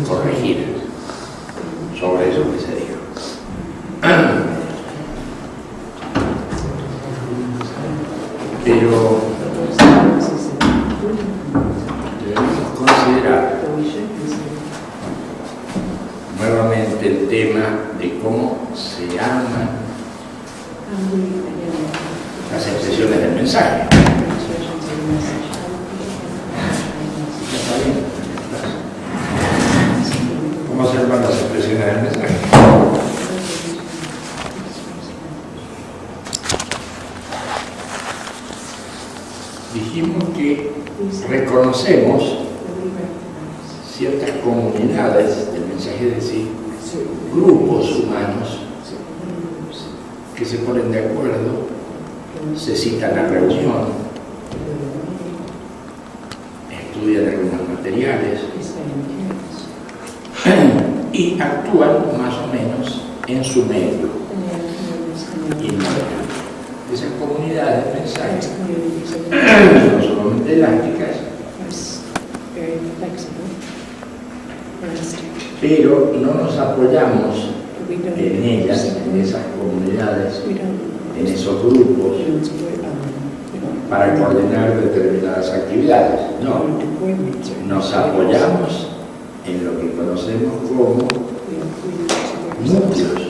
corregir sobre eso que se dijo. Pero debemos considerar nuevamente el tema de cómo se arman las expresiones del mensaje. ¿Cómo se arman las expresiones del mensaje? Dijimos que reconocemos ciertas comunidades del mensaje de sí, grupos humanos que se ponen de acuerdo, se citan a reunión, estudian algunos materiales y actúan más o menos en su medio inmediato. Esas comunidades de mensaje son sumamente elásticas, pero no nos apoyamos en ellas, en esas comunidades, en esos grupos, para coordinar determinadas actividades. No, nos apoyamos en lo que conocemos como núcleos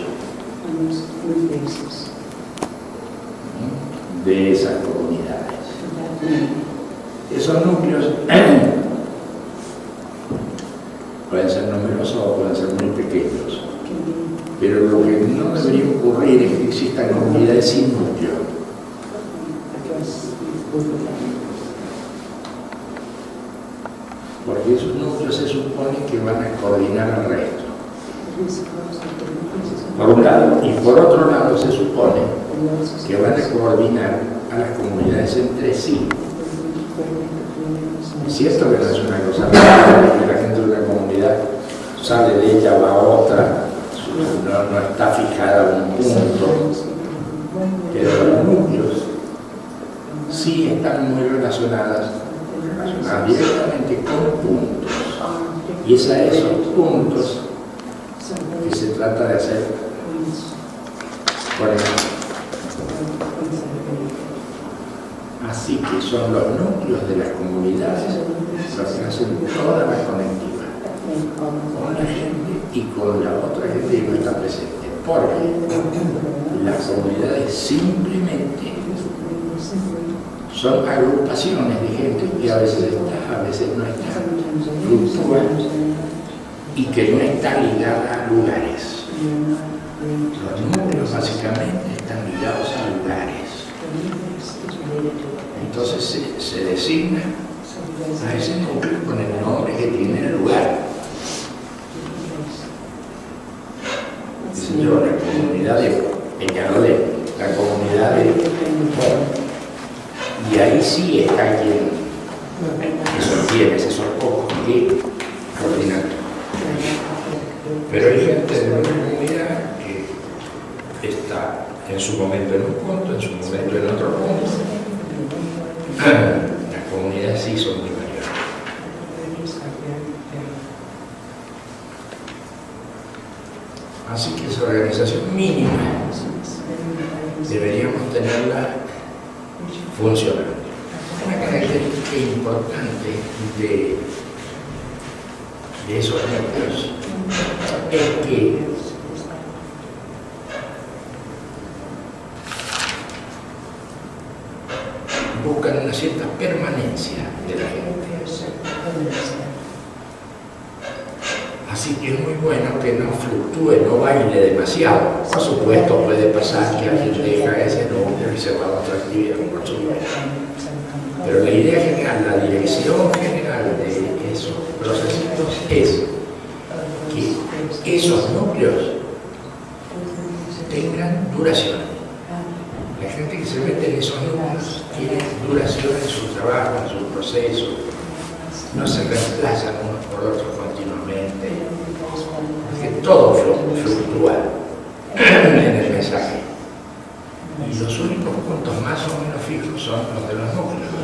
de esas comunidades. Esos núcleos pueden ser numerosos o pueden ser muy pequeños, pero lo que no debería ocurrir es que existan comunidades sin núcleo. Porque esos núcleos se supone que van a coordinar al resto, por un lado, y por otro lado se supone que van a coordinar a las comunidades entre sí. Es cierto que no es una cosa rara, que la gente de una comunidad sale de ella, va a otra, no está fijada en un punto, pero los núcleos sí están muy relacionadas directamente con puntos, y es a esos puntos que se trata de hacer conexión. Así que son los núcleos de las comunidades los que hacen toda la conectividad con la gente y con la otra gente que no está presente, porque las comunidades simplemente son agrupaciones de gente que a veces está, a veces no está, fluctúan y que no está ligada a lugares. Los núcleos básicamente están ligados a lugares. Entonces se designa a ese núcleo con el nombre que tiene el lugar. Yo, la comunidad de Peñalolén, la comunidad de y ahí sí está quien sostiene esos pocos que coordinan. Pero hay gente de una comunidad que está en su momento en un punto, en su momento en otro punto. Las comunidades sí son muy variadas. Así que esa organización mínima deberíamos tenerla funcionando. Una característica importante de esos núcleos es que buscan una cierta permanencia de la gente. Así que es muy bueno que no fluctúe, no baile demasiado. Por supuesto, puede pasar que alguien deja ese núcleo y se va a otra actividad, por supuesto. Pero la idea general, la dirección general de esos procesos es que esos núcleos tengan duración. La gente que se mete en esos núcleos tiene duración en su trabajo, en su proceso, no se reemplazan unos por otros continuamente, porque todo fluctúa en el mensaje. Y los únicos puntos más o menos fijos son los de los núcleos.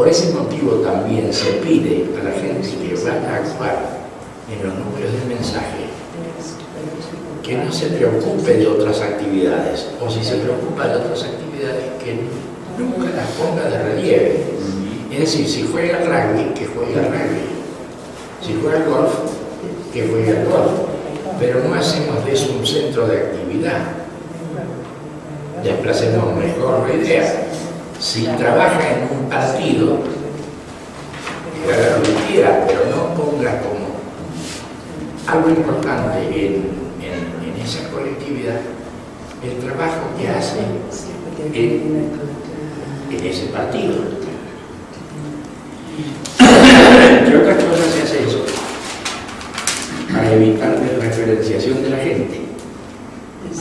Por ese motivo también se pide a la gente que vaya a actuar en los números de mensaje que no se preocupe de otras actividades, o si se preocupa de otras actividades, que nunca las ponga de relieve. Es decir, si juega rugby, que juegue al rugby. Si juega al golf, que juegue al golf. Pero no hacemos de eso un centro de actividad. Desplacemos mejor la idea. Si trabaja en un partido, que haga lo que quiera, pero no ponga como algo importante en esa colectividad el trabajo que hace en ese partido. ¿Qué otras cosas se hace eso? Para evitar la referenciación de la gente.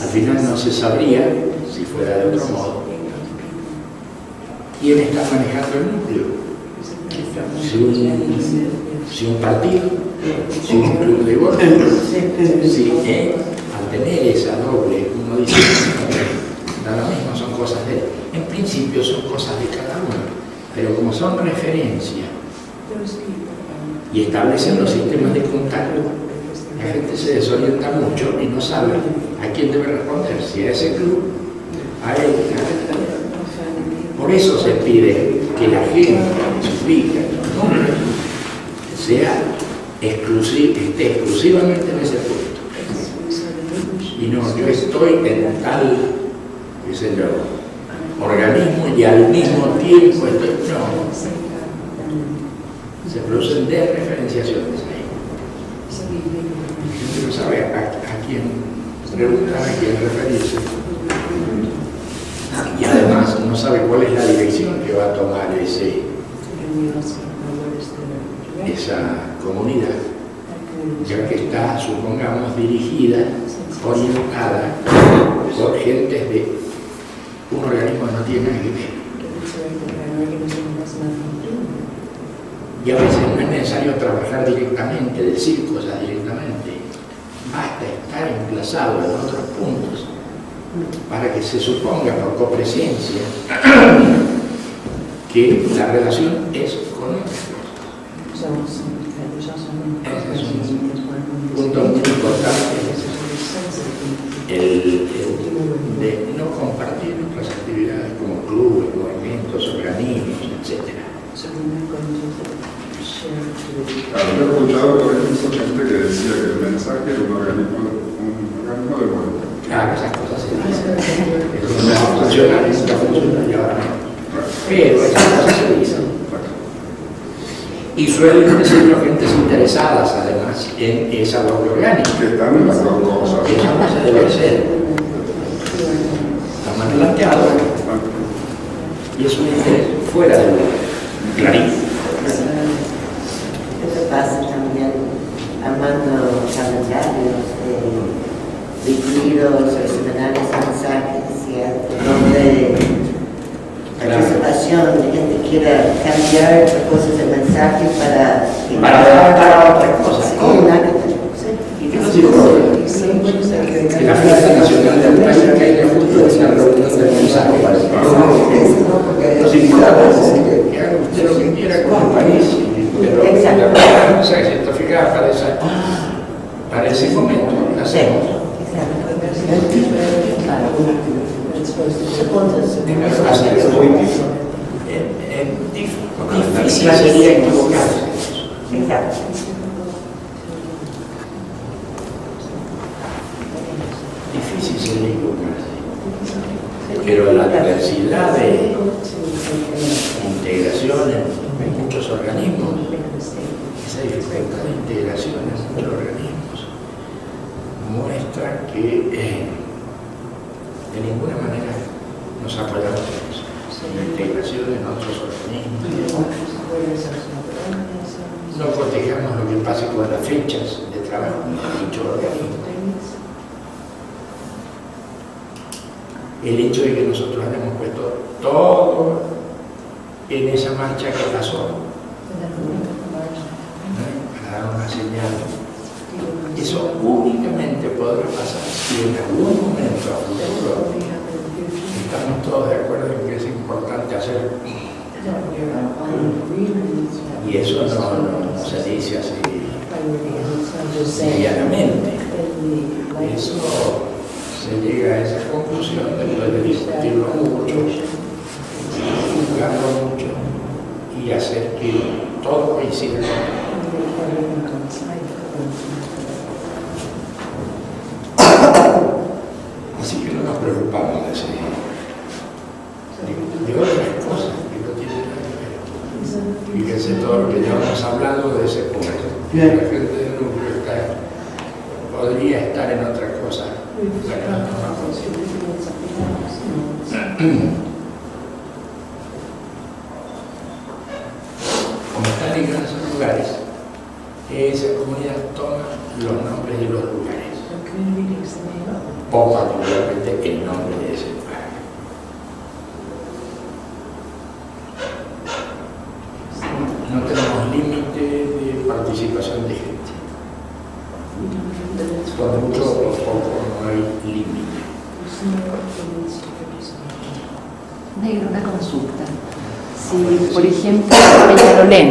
Al final no se sabría, si fuera de otro modo, quién está manejando el núcleo. Si un partido, si un club de golf, si al tener esa doble, uno dice, da lo mismo, son cosas de él. En principio son cosas de cada uno, pero como son referencia y establecen los sistemas de contacto, la gente se desorienta mucho y no sabe a quién debe responder, si a ese club, a él, Por eso se pide que la gente que se ubica en los números esté exclusivamente en ese punto. Y no, yo estoy en tal, qué sé yo, organismo y al mismo tiempo estoy, no. Se producen desreferenciaciones ahí. La gente no sabe a quién preguntar, a quién referirse. Y además no sabe cuál es la dirección que va a tomar esa comunidad, ya que está, supongamos, dirigida, orientada por gentes de un organismo que no tiene nada que ver. Y a veces no es necesario trabajar directamente, decir cosas directamente, basta estar emplazado en otros puntos para que se suponga por copresencia que la relación es con otras cosas. Ese es un punto muy importante, el de no compartir nuestras actividades como clubes, movimientos, organismos, etc. Había escuchado por ejemplo gente que decía que el mensaje era un organismo de vuelta. Claro, esas cosas se dicen. Eso no funciona, nunca funciona y ahora no. Pero esas cosas se dicen. Y suelen ser gentes interesadas, además, en esa doble orgánica. Que están en las dos cosas. Eso no se debe ser. Está mal planteado. Y es un interés fuera de lugar. Clarito. Eso pasa también armando calendarios, retiros o semanales, mensajes, ¿cierto? Donde participación, la gente quiera cambiar cosas de mensaje para adaptar a otras cosas. Sí, nada que ver. ¿Y qué nos dice? Que la fiesta nacional de un país que hay justo es una reunión de mensaje para el país. Los invitados que hagan usted lo que quiera con el país, pero la cosa que se está fijada para ese momento, la hacemos. Difícil sería equivocarse. Exacto. Difícil sería equivocarse. Pero la diversidad de integración en muchos organismos, esa dificultad de integración en muchos organismos, muestra que de ninguna manera nos apoyamos en eso. La integración en otros organismos. No protejamos lo que pase con las fechas de trabajo en dicho organismo. El hecho de que nosotros hayamos puesto todo en esa marcha que pasó, para dar una señal, eso únicamente podrá pasar si en algún momento a futuro estamos todos de acuerdo en que es importante hacer Y eso no se dice así medianamente. Eso se llega a esa conclusión después de discutirlo mucho, juzgarlo mucho y hacer que todo coincida con él. Así que no nos preocupamos de otras cosas que no tienen nada que ver. Fíjense todo lo que ya hemos hablado de ese punto. La gente del núcleo podría estar en otra cosa. Como están en esos lugares, esa comunidad toma los nombres de los lugares, o particularmente el nombre de ese lugar. No tenemos límite de participación de gente. Con mucho o poco no hay límite. Negro, una consulta. Si, por ejemplo, en Peñalolén,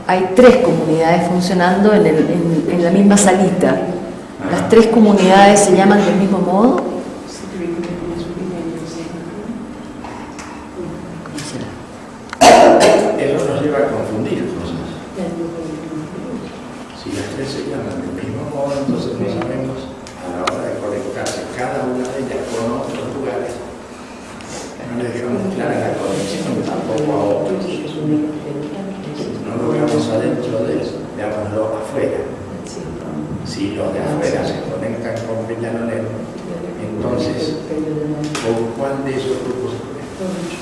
hay 3 comunidades funcionando en la misma salita, ¿las 3 comunidades se llaman del mismo modo? Eso nos lleva a confundir cosas. Si las 3 se llaman del mismo modo, entonces no sabemos a la hora de conectarse cada una de ellas con otros lugares. No le dejamos clara la conexión tampoco a otros. No lo veamos adentro de eso, veámoslo afuera. Si los de afuera se conectan con Peñalolén, entonces, ¿con cuál de esos grupos se conectan?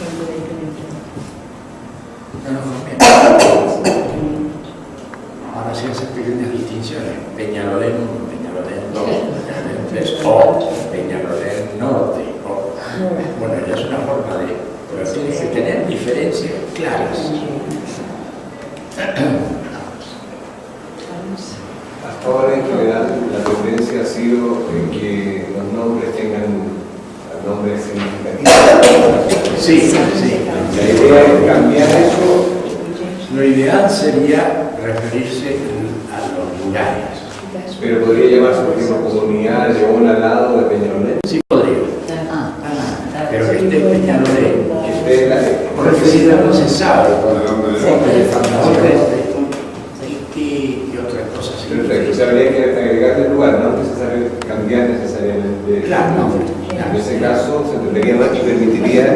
Ahora se hacen pequeñas distinciones. Peñalolén 1, Peñalolén 2, Peñalolén 3, o Peñalolén Norte. Bueno, ya es una forma de... Pero tiene que tener diferencias claras. Hasta ahora en general la tendencia ha sido en que los nombres tengan nombres significativos. Sí. La idea es cambiar eso. Lo ideal sería referirse a los lugares. Pero podría llamarse, por ejemplo, comunidad de un al lado de Peñalolén. Sí podría, pero que esté Peñalolén. Que esté la Porque si no se sabe y otras cosas así. Perfecto, o sea, habría que agregarle el lugar, no necesario cambiar necesariamente. Claro, En ese caso se tendría más y permitiría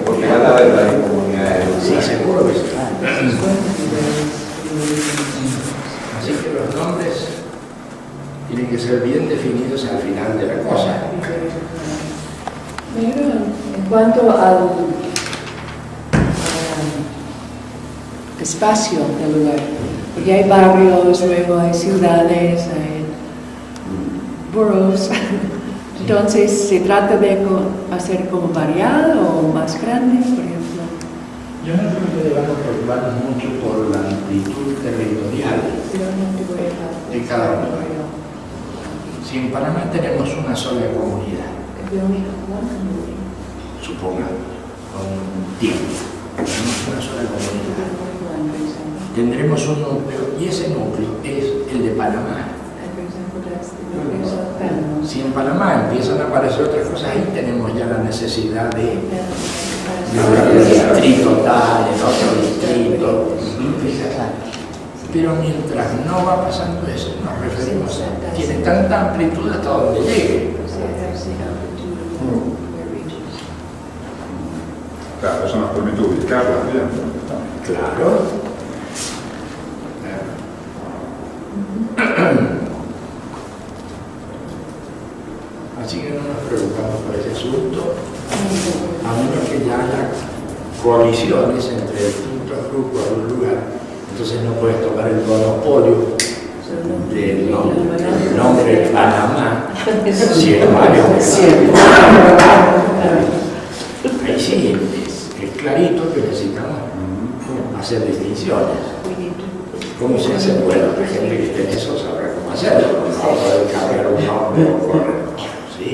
porque van a haber varias comunidades. Sí, seguro que sí. Así que los nombres tienen que ser bien definidos al final de la cosa. En cuanto al espacio del lugar, porque hay barrios, luego hay ciudades, hay boroughs, entonces se trata de hacer como variado o más grande, por ejemplo. Yo no creo que debamos preocuparnos mucho por la amplitud territorial de cada uno. Si en Panamá tenemos una sola comunidad, supongamos, con un tiempo, tenemos una sola comunidad, tendremos un núcleo y ese núcleo es el de Panamá. Si en Panamá empiezan a aparecer otras cosas, ahí tenemos ya la necesidad de el distrito tal, el otro distrito. Pero mientras no va pasando eso, nos referimos a tiene tanta amplitud hasta donde llegue. Claro, eso nos permite ubicarlas bien. Claro. Así que no nos preocupamos por ese asunto, a menos que ya haya colisiones entre distintos grupos de un lugar. Entonces no puedes tomar el monopolio del nombre Panamá, si es varios. Ahí sí, es clarito que necesitamos hacer distinciones. ¿Cómo se hace? Bueno, la gente que esté en eso sabrá cómo hacerlo, no poder cambiar un nombre o correr. Sí.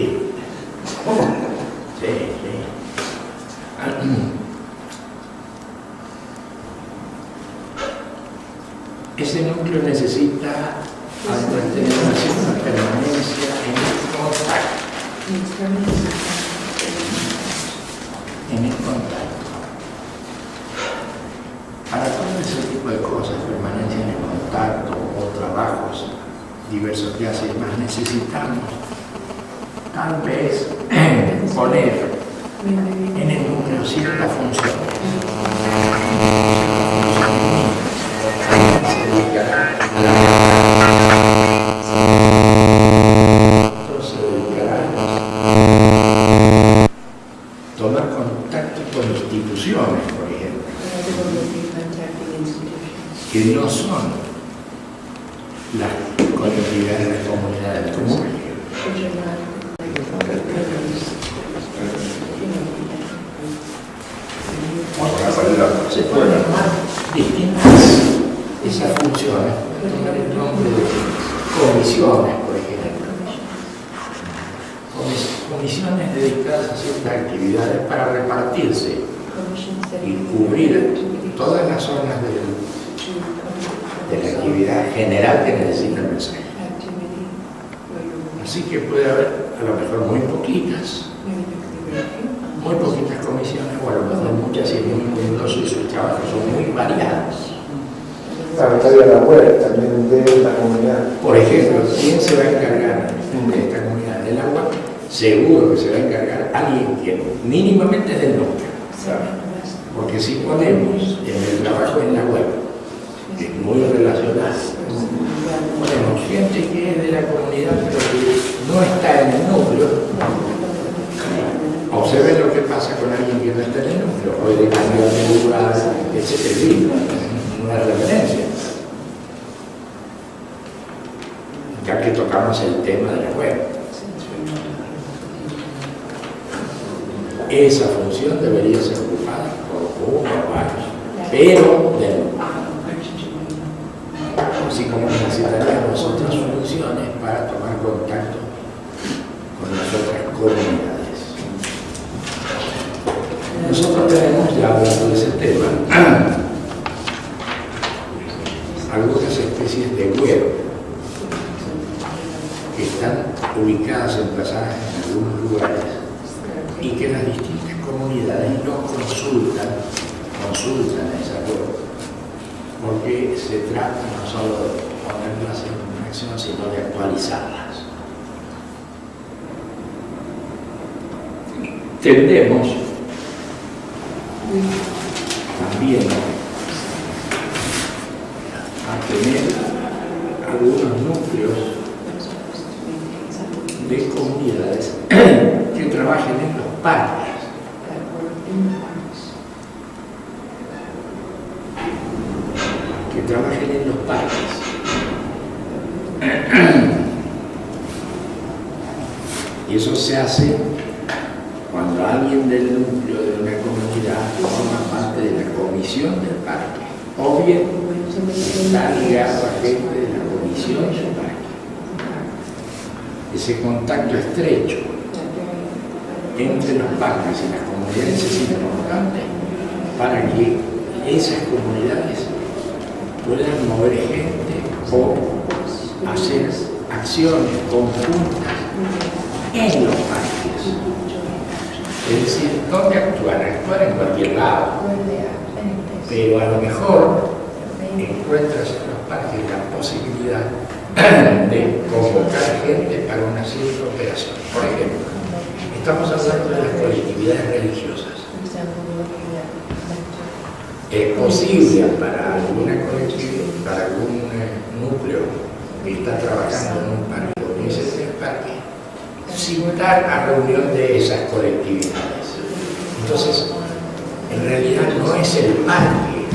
ese núcleo necesita tener una cierta permanencia en el contacto. En el contacto. Para todo ese tipo de cosas, permanencia en el contacto o trabajos diversos que hacen más, necesitamos tal vez poner en el núcleo cierta función. Tomar contacto con instituciones, por ejemplo, que no son las colectividades de las comunidades comunes. Se pueden tomar distintas esas funciones, tomar el nombre de comisiones, por ejemplo. Comisiones dedicadas a ciertas actividades para repartirse y cubrir todas las zonas de la actividad general que necesita el mensaje. Así que puede haber a lo mejor muy poquitas comisiones, o a lo mejor muchas y muy numerosos, y sus trabajos son muy variados. La batalla de la web también de la comunidad. Por ejemplo, ¿quién se va a encargar de esta comunidad del agua? Seguro que se va a encargar alguien que mínimamente es del núcleo. Porque si ponemos en el trabajo en la web, que es muy relacionado, ponemos gente que es de la comunidad pero que no está en el núcleo, observen lo que pasa con alguien que no está en el núcleo, puede cambiar de lugar, etc. Una referencia. Ya que tocamos el tema de la web. Esa función debería ser ocupada por uno o varios, pero del núcleo. Así como necesitaríamos otras funciones para tomar contacto con las otras comunidades. Nosotros tenemos, ya hablando de ese tema, algunas especies de web que están ubicadas, emplazadas en algunos lugares y que las distintas comunidades no consultan esa web, porque se trata no solo de ponerlas en acción, sino de actualizarlas. Tendemos también a tener algunos núcleos de comunidades que trabajen en los parques. Y eso se hace cuando alguien del núcleo de una comunidad forma parte de la comisión del parque, o bien está ligado a gente de la comisión del parque. Ese contacto estrecho entre los parques y las comunidades es importante para que esas comunidades puedan mover gente o hacer acciones conjuntas en los parques. Es decir, ¿dónde actuar? Actuar en cualquier lado. Pero a lo mejor encuentras en los parques la posibilidad de convocar gente para una cierta operación. Por ejemplo, estamos hablando de las colectividades religiosas. Es posible para alguna colectividad, para algún núcleo que está trabajando en un parque o en ese parque, citar a reunión de esas colectividades. Entonces, en realidad no es el parque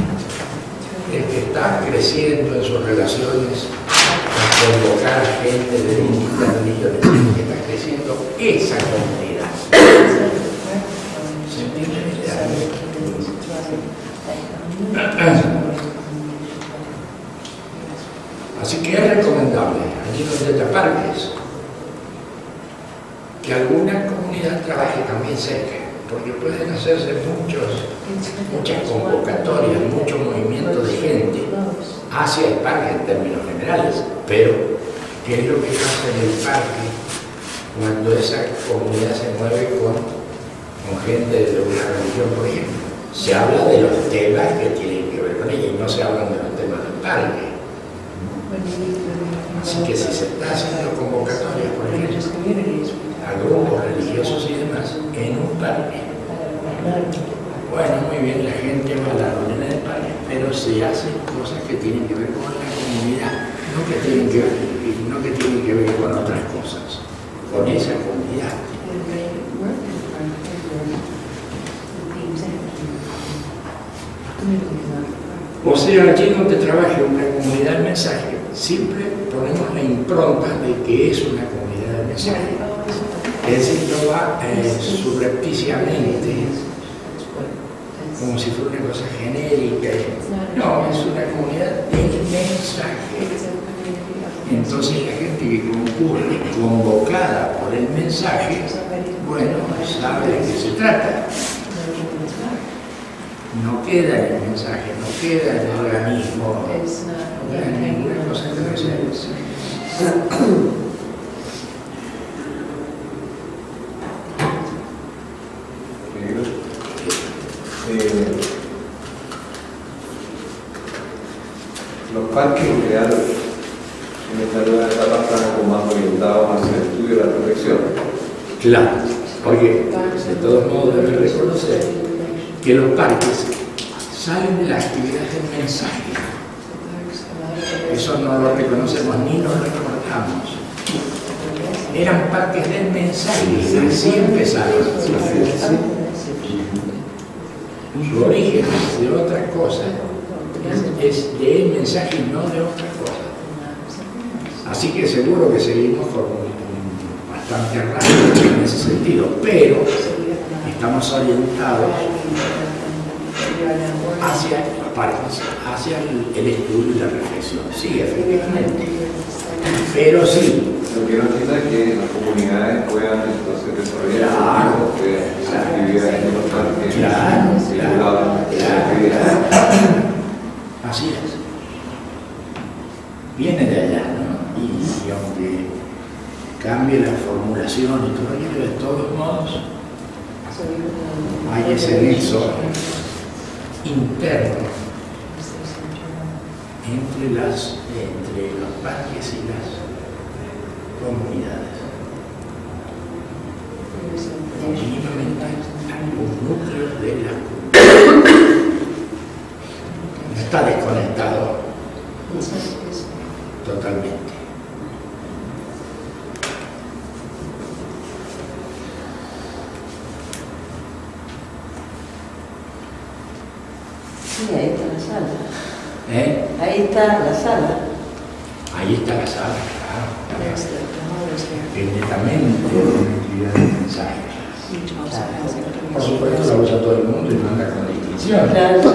el que está creciendo en sus relaciones a convocar a gente de distintas religiones, sino que está creciendo esa comunidad. ¿Se entiende la idea? Así que es recomendable, allí donde haya parques, que alguna comunidad trabaje también cerca. porque pueden hacerse muchas convocatorias, mucho movimiento de gente hacia el parque en términos generales, pero ¿qué es lo que pasa en el parque cuando esa comunidad se mueve con gente de una religión, por ejemplo? Se habla de los temas que tienen que ver con ella y no se hablan de los temas del parque. Así que si se está haciendo convocatorias, por ejemplo, a grupos religiosos y demás en un parque, bueno, muy bien, la gente va a la reunión en el parque, pero se hacen cosas que tienen que ver con la comunidad, no que tienen que ver con otras cosas, con esa comunidad. O sea, allí donde trabaje una comunidad de mensaje, siempre ponemos la impronta de que es una comunidad de mensaje. Es decir, no va subrepticiamente, como si fuera una cosa genérica. No, es una comunidad de mensaje. Entonces la gente que concurre, convocada por el mensaje, bueno, sabe de qué se trata. No queda en el mensaje, no queda en el organismo, no queda en ninguna cosa que no sea eso. Los parques en general en esta nueva etapa están como más orientados hacia el estudio de la protección. Claro, porque de todos modos deben reconocer que los parques salen de la actividad del mensaje. Eso no lo reconocemos ni lo recordamos. Eran parques del mensaje, así empezaron. Su origen es de otra cosa, es del mensaje y no de otra cosa. Así que seguro que seguimos con bastante arrastre en ese sentido, pero estamos orientados hacia los parques, hacia el estudio y la reflexión. Sí, efectivamente. Pero sí. Lo que no quita es que las comunidades puedan entonces desarrollar actividades en los parques. Claro. Así es. Viene de allá, ¿no? Y aunque cambie la formulación y todo aquello, de todos modos, hay ese nexo interno entre los parques y las comunidades. Mínimamente algún núcleo de la comunidad. No está desconectado totalmente. Sí, ahí está la sala. Ahí está la sala. Ahí está la sala, claro. Es netamente una actividad de mensaje. Por supuesto la usa todo el mundo y manda con distinción. Claro. Es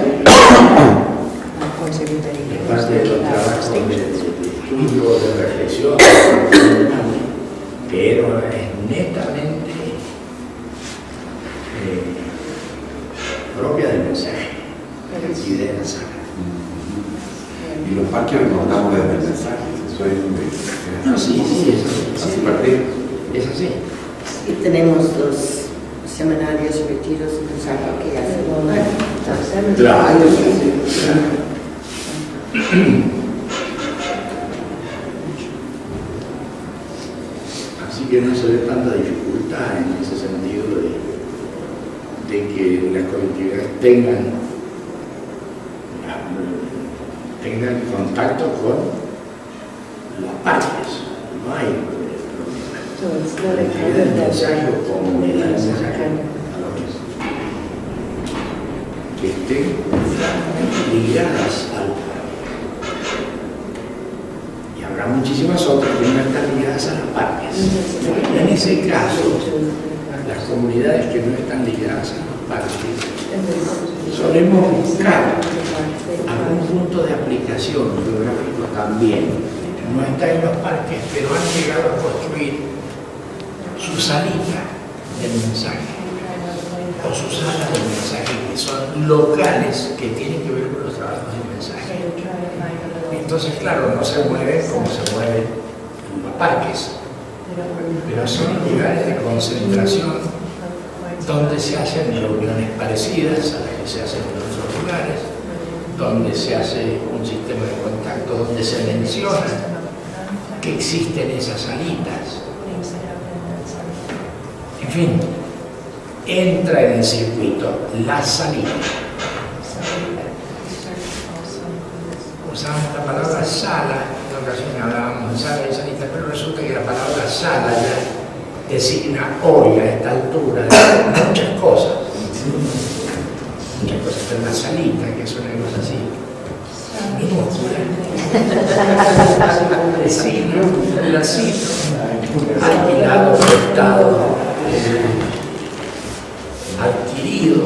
parte de los trabajos de estudio, de reflexión, pero es netamente propia del mensaje y de la sala. Y los parques recordamos desde el mensaje, eso es No, sí, es así partir. Es así. Y tenemos los seminarios, retiros y mensaje que hacen. Claro. Así que no se ve tanta dificultad en ese sentido de que las colectividades tengan contacto con los parques. No hay problema. Colectividad de mensaje o comunidad de mensaje que estén ligadas al parque. Y habrá muchísimas otras que no están ligadas a los parques. En ese caso, las comunidades que no están ligadas a los parques, solemos buscar algún punto de aplicación geográfico también. No está en los parques, pero han llegado a construir su salida del mensaje. o sus salas de mensaje que son locales, que tienen que ver con los trabajos de mensaje. Entonces, claro, no se mueven como se mueven en los parques, pero son lugares de concentración donde se hacen reuniones parecidas a las que se hacen en otros lugares, donde se hace un sistema de contacto, donde se menciona que existen esas salitas. En fin, entra en el circuito la salita. Usamos la palabra sala, en ocasiones hablábamos de sala y salita, pero resulta que la palabra sala ya designa hoy a esta altura muchas cosas. Muchas cosas, pero la salita, que es una cosa así, minúscula, designa un pedacito alquilado, prestado, adquirido,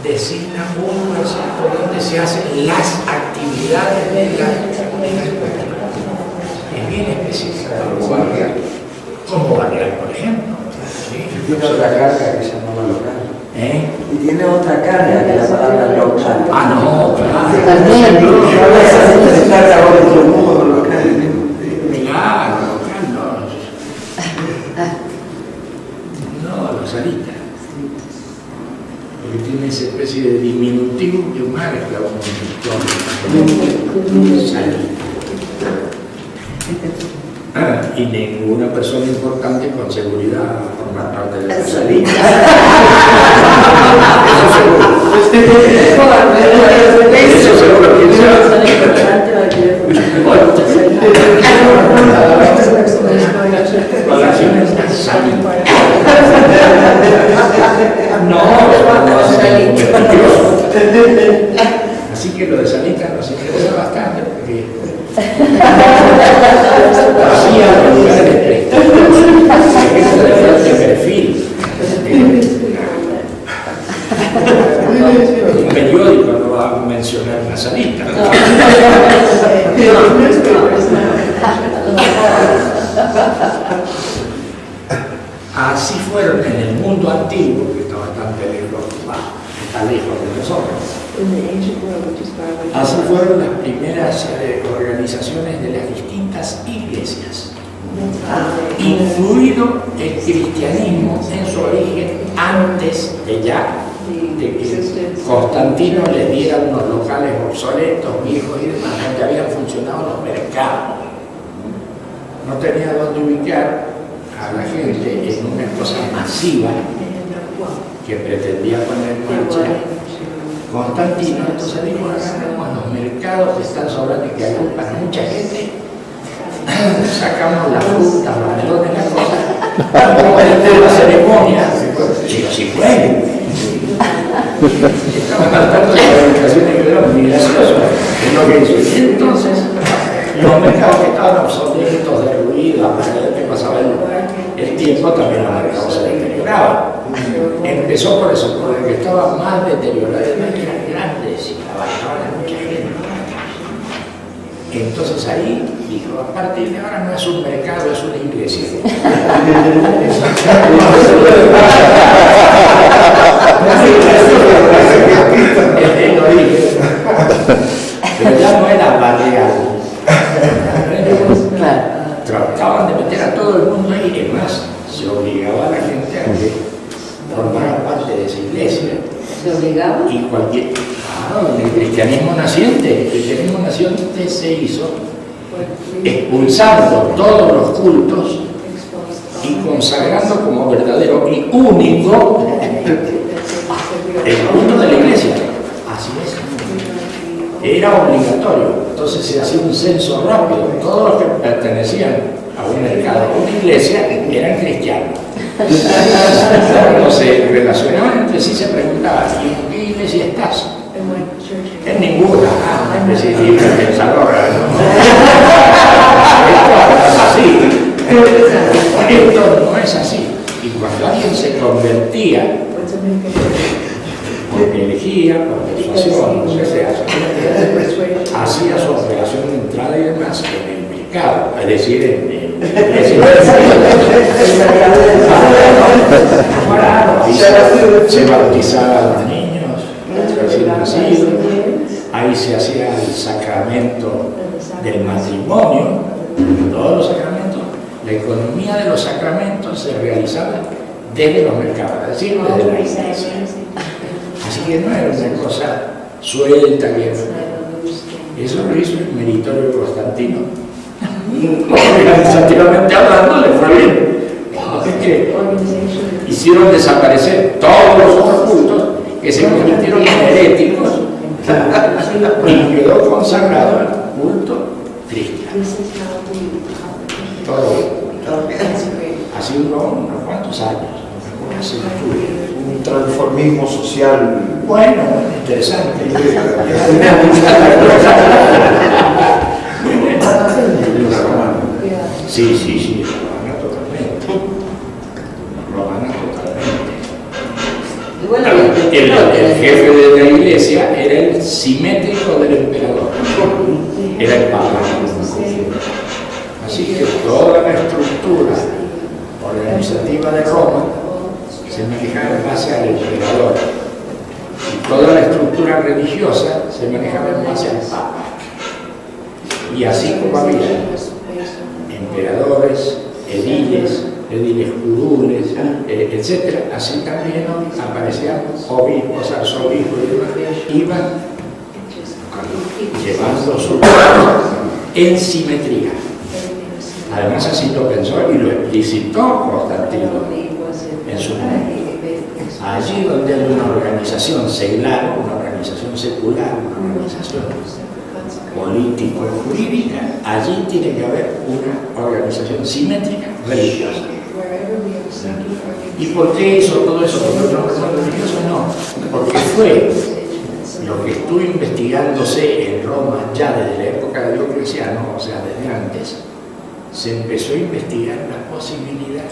designa un concepto donde se hacen las actividades de la escuela. Es bien específico. Como barrial, por ejemplo. ¿Sí? Tiene otra carga que se llama local. ¿Eh? Y tiene otra carga que la palabra local. Ah, no, claro. También. Claro, local no. No, los salitas. Porque tiene esa especie de diminutivo que marca un salita. Y ninguna persona importante con seguridad va a formar parte de la salita. Eso seguro que así que lo de salita nos interesa bastante porque hacía lugares de perfil. Un periódico no va a mencionar una salita. Así fueron en el mundo antiguo, que está bastante lejos, está lejos de nosotros. Así fueron las primeras organizaciones de las distintas iglesias, incluido el cristianismo en su origen antes de que Constantino les diera unos locales obsoletos, viejos y demás, donde habían funcionado los mercados. No tenía dónde ubicar a la gente en una cosa masiva que pretendía poner en marcha Constantino. Entonces dijo, agarramos los mercados que están sobrando y que hay para mucha gente, sacamos las frutas, los melones, las cosas, como la ceremonia, pero si pueden. Estaban tratando de organizaciones que eran muy graciosas, es lo que hizo. Y entonces, los mercados que estaban obsoletos, derruidos, a pesar de que pasaba el tiempo, también los mercados se deterioraban. Empezó por eso, por el que estaba más deteriorado, eran grandes y trabajaban a mucha gente. Entonces ahí dijo, a partir de ahora no es un mercado, es una iglesia. Pero ya no era barrial. Trataban de meter a todo el mundo ahí, y más, se obligaba a la gente a que formara parte de esa iglesia. ¿Se obligaba? Y cualquier. Claro, el cristianismo naciente se hizo expulsando todos los cultos y consagrando como verdadero y único el culto de la iglesia. Así es. Era obligatorio. Entonces se hacía un censo rápido. Todos los que pertenecían a un mercado, a una iglesia, eran cristianos. Cuando se relacionaban entre sí, se preguntaban, ¿y en qué iglesia estás? En ninguna. Una especie de pensadora, ¿no? Esto es así. Esto no es así. Y cuando alguien se convertía, porque elegía, por persuasión, no sé si hacía su operación de entrada y demás en el mercado, es decir, en la iglesia. Claro, ahí se bautizaban a los niños, recién nacidos, ahí se hacía el sacramento del matrimonio, todos los sacramentos, la economía de los sacramentos se realizaba desde los mercados, es decir, desde la iglesia. Así que no era una cosa suelta que eso lo hizo el meritorio Constantino. Organizativamente hablando, le fue bien. Porque hicieron desaparecer todos los otros cultos que se convirtieron en heréticos y quedó consagrado el culto cristiano. Todo. Así duró unos cuantos años. Un transformismo social. Bueno, interesante. Sí, romana totalmente. Romana totalmente. Y bueno, El jefe de la iglesia era el simétrico del emperador, era el papa. Así que toda la estructura organizativa de Roma se manejaba en base al emperador y toda la estructura religiosa se manejaba en base al papa. Y así como había emperadores, ediles curules, etc., así también aparecían obispos, arzobispos y demás, iban llevando su vida en simetría. Además así lo pensó y lo explicitó Constantino en su momento. Allí donde hay una organización seglar, una organización secular, una organización político-jurídica, allí tiene que haber una organización simétrica religiosa. ¿Y por qué hizo todo eso? ¿Porque no fue religioso? No, porque fue lo que estuvo investigándose en Roma ya desde la época de Diocleciano, o sea, desde antes. Se empezó a investigar la posibilidad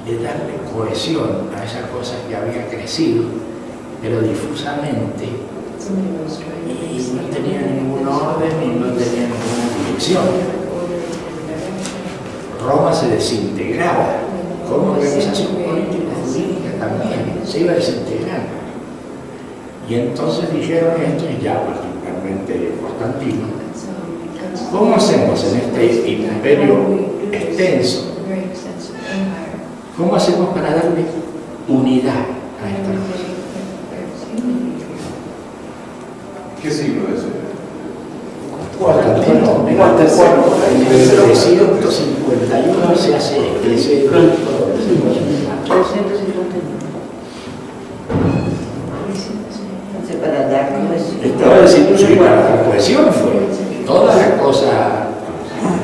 de darle cohesión a esa cosa que había crecido, pero difusamente, y no tenía ningún orden y no tenía ninguna dirección. Roma se desintegraba, como organización política y jurídica también, se iba desintegrando. Y entonces dijeron esto, y ya particularmente Constantino, ¿cómo hacemos en este imperio extenso? ¿Cómo hacemos para darle unidad a esta cosa? ¿Qué siglo es ese? Constantino, en 351 se hace ese para dar cohesión. estaba diciendo que para la cohesión fue toda la cosa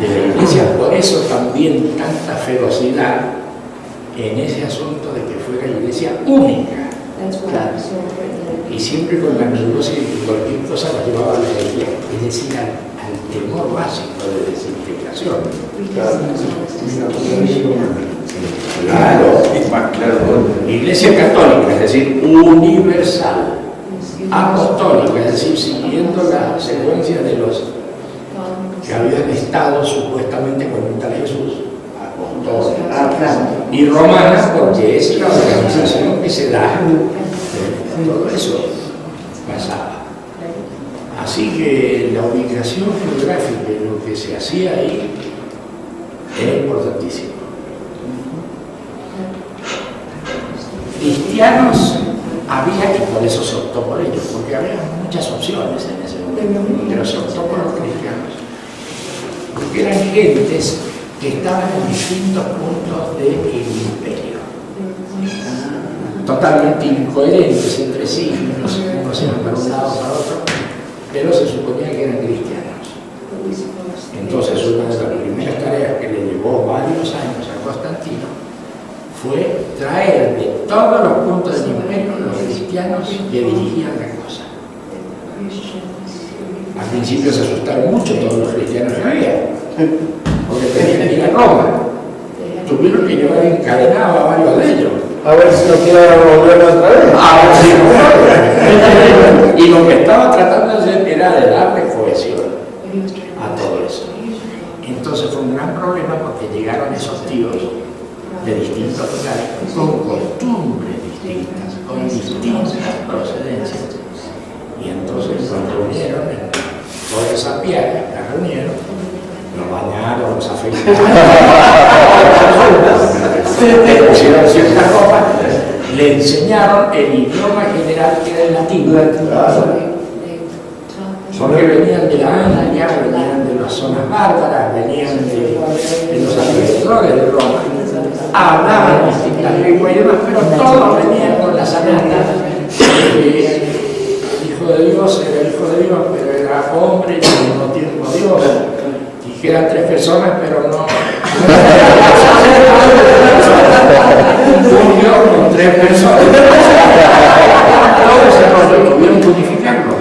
de la iglesia, por eso también tanta ferocidad en ese asunto de que fuera la iglesia única. Y siempre con la neurosis de que cualquier cosa la llevaba a la iglesia, es decir, al temor básico de desintegración. Claro, iglesia católica, es decir, universal, apostólica, es decir, siguiendo la secuencia de los que habían estado supuestamente con el tal Jesús, apostólica, y romana, porque es la organización que se da. Todo eso pasaba. Así que la ubicación geográfica de lo que se hacía ahí era importantísimo. Cristianos había, y por eso se optó por ellos, porque había muchas opciones en ese momento, pero se optó por los cristianos, porque eran gentes que estaban en distintos puntos del imperio, totalmente incoherentes entre sí, unos iban para un lado para otro, pero se suponía que eran cristianos. Entonces, una de las primeras tareas que le llevó varios años a Constantino fue traer de todos los puntos del imperio los cristianos que dirigían la cosa. Al principio se asustaron mucho todos los cristianos que había, porque tenían que ir a Roma. Tuvieron que llevar encadenado a varios de ellos. A ver si no quieren volver otra vez. Y lo que estaba tratando de hacer era de darle cohesión a todo eso. Entonces fue un gran problema porque llegaron esos tíos de distintos lugares con costumbres distintas. esa piedra, la reunieron, lo bañaron, los afeitaron, le pusieron ciertas ropas, le enseñaron el idioma general que era el latín. Porque venían de la India, venían de las zonas bárbaras, venían de los alrededores de Roma, hablaban distintas lenguas y demás, pero todos venían con la sanidad. Hijo de Dios, era hijo de Dios, pero era hombre y al mismo tiempo Dios. Y que eran tres personas, pero no. Un Dios con tres personas. Todo ese rollo tuvieron que unificarlo.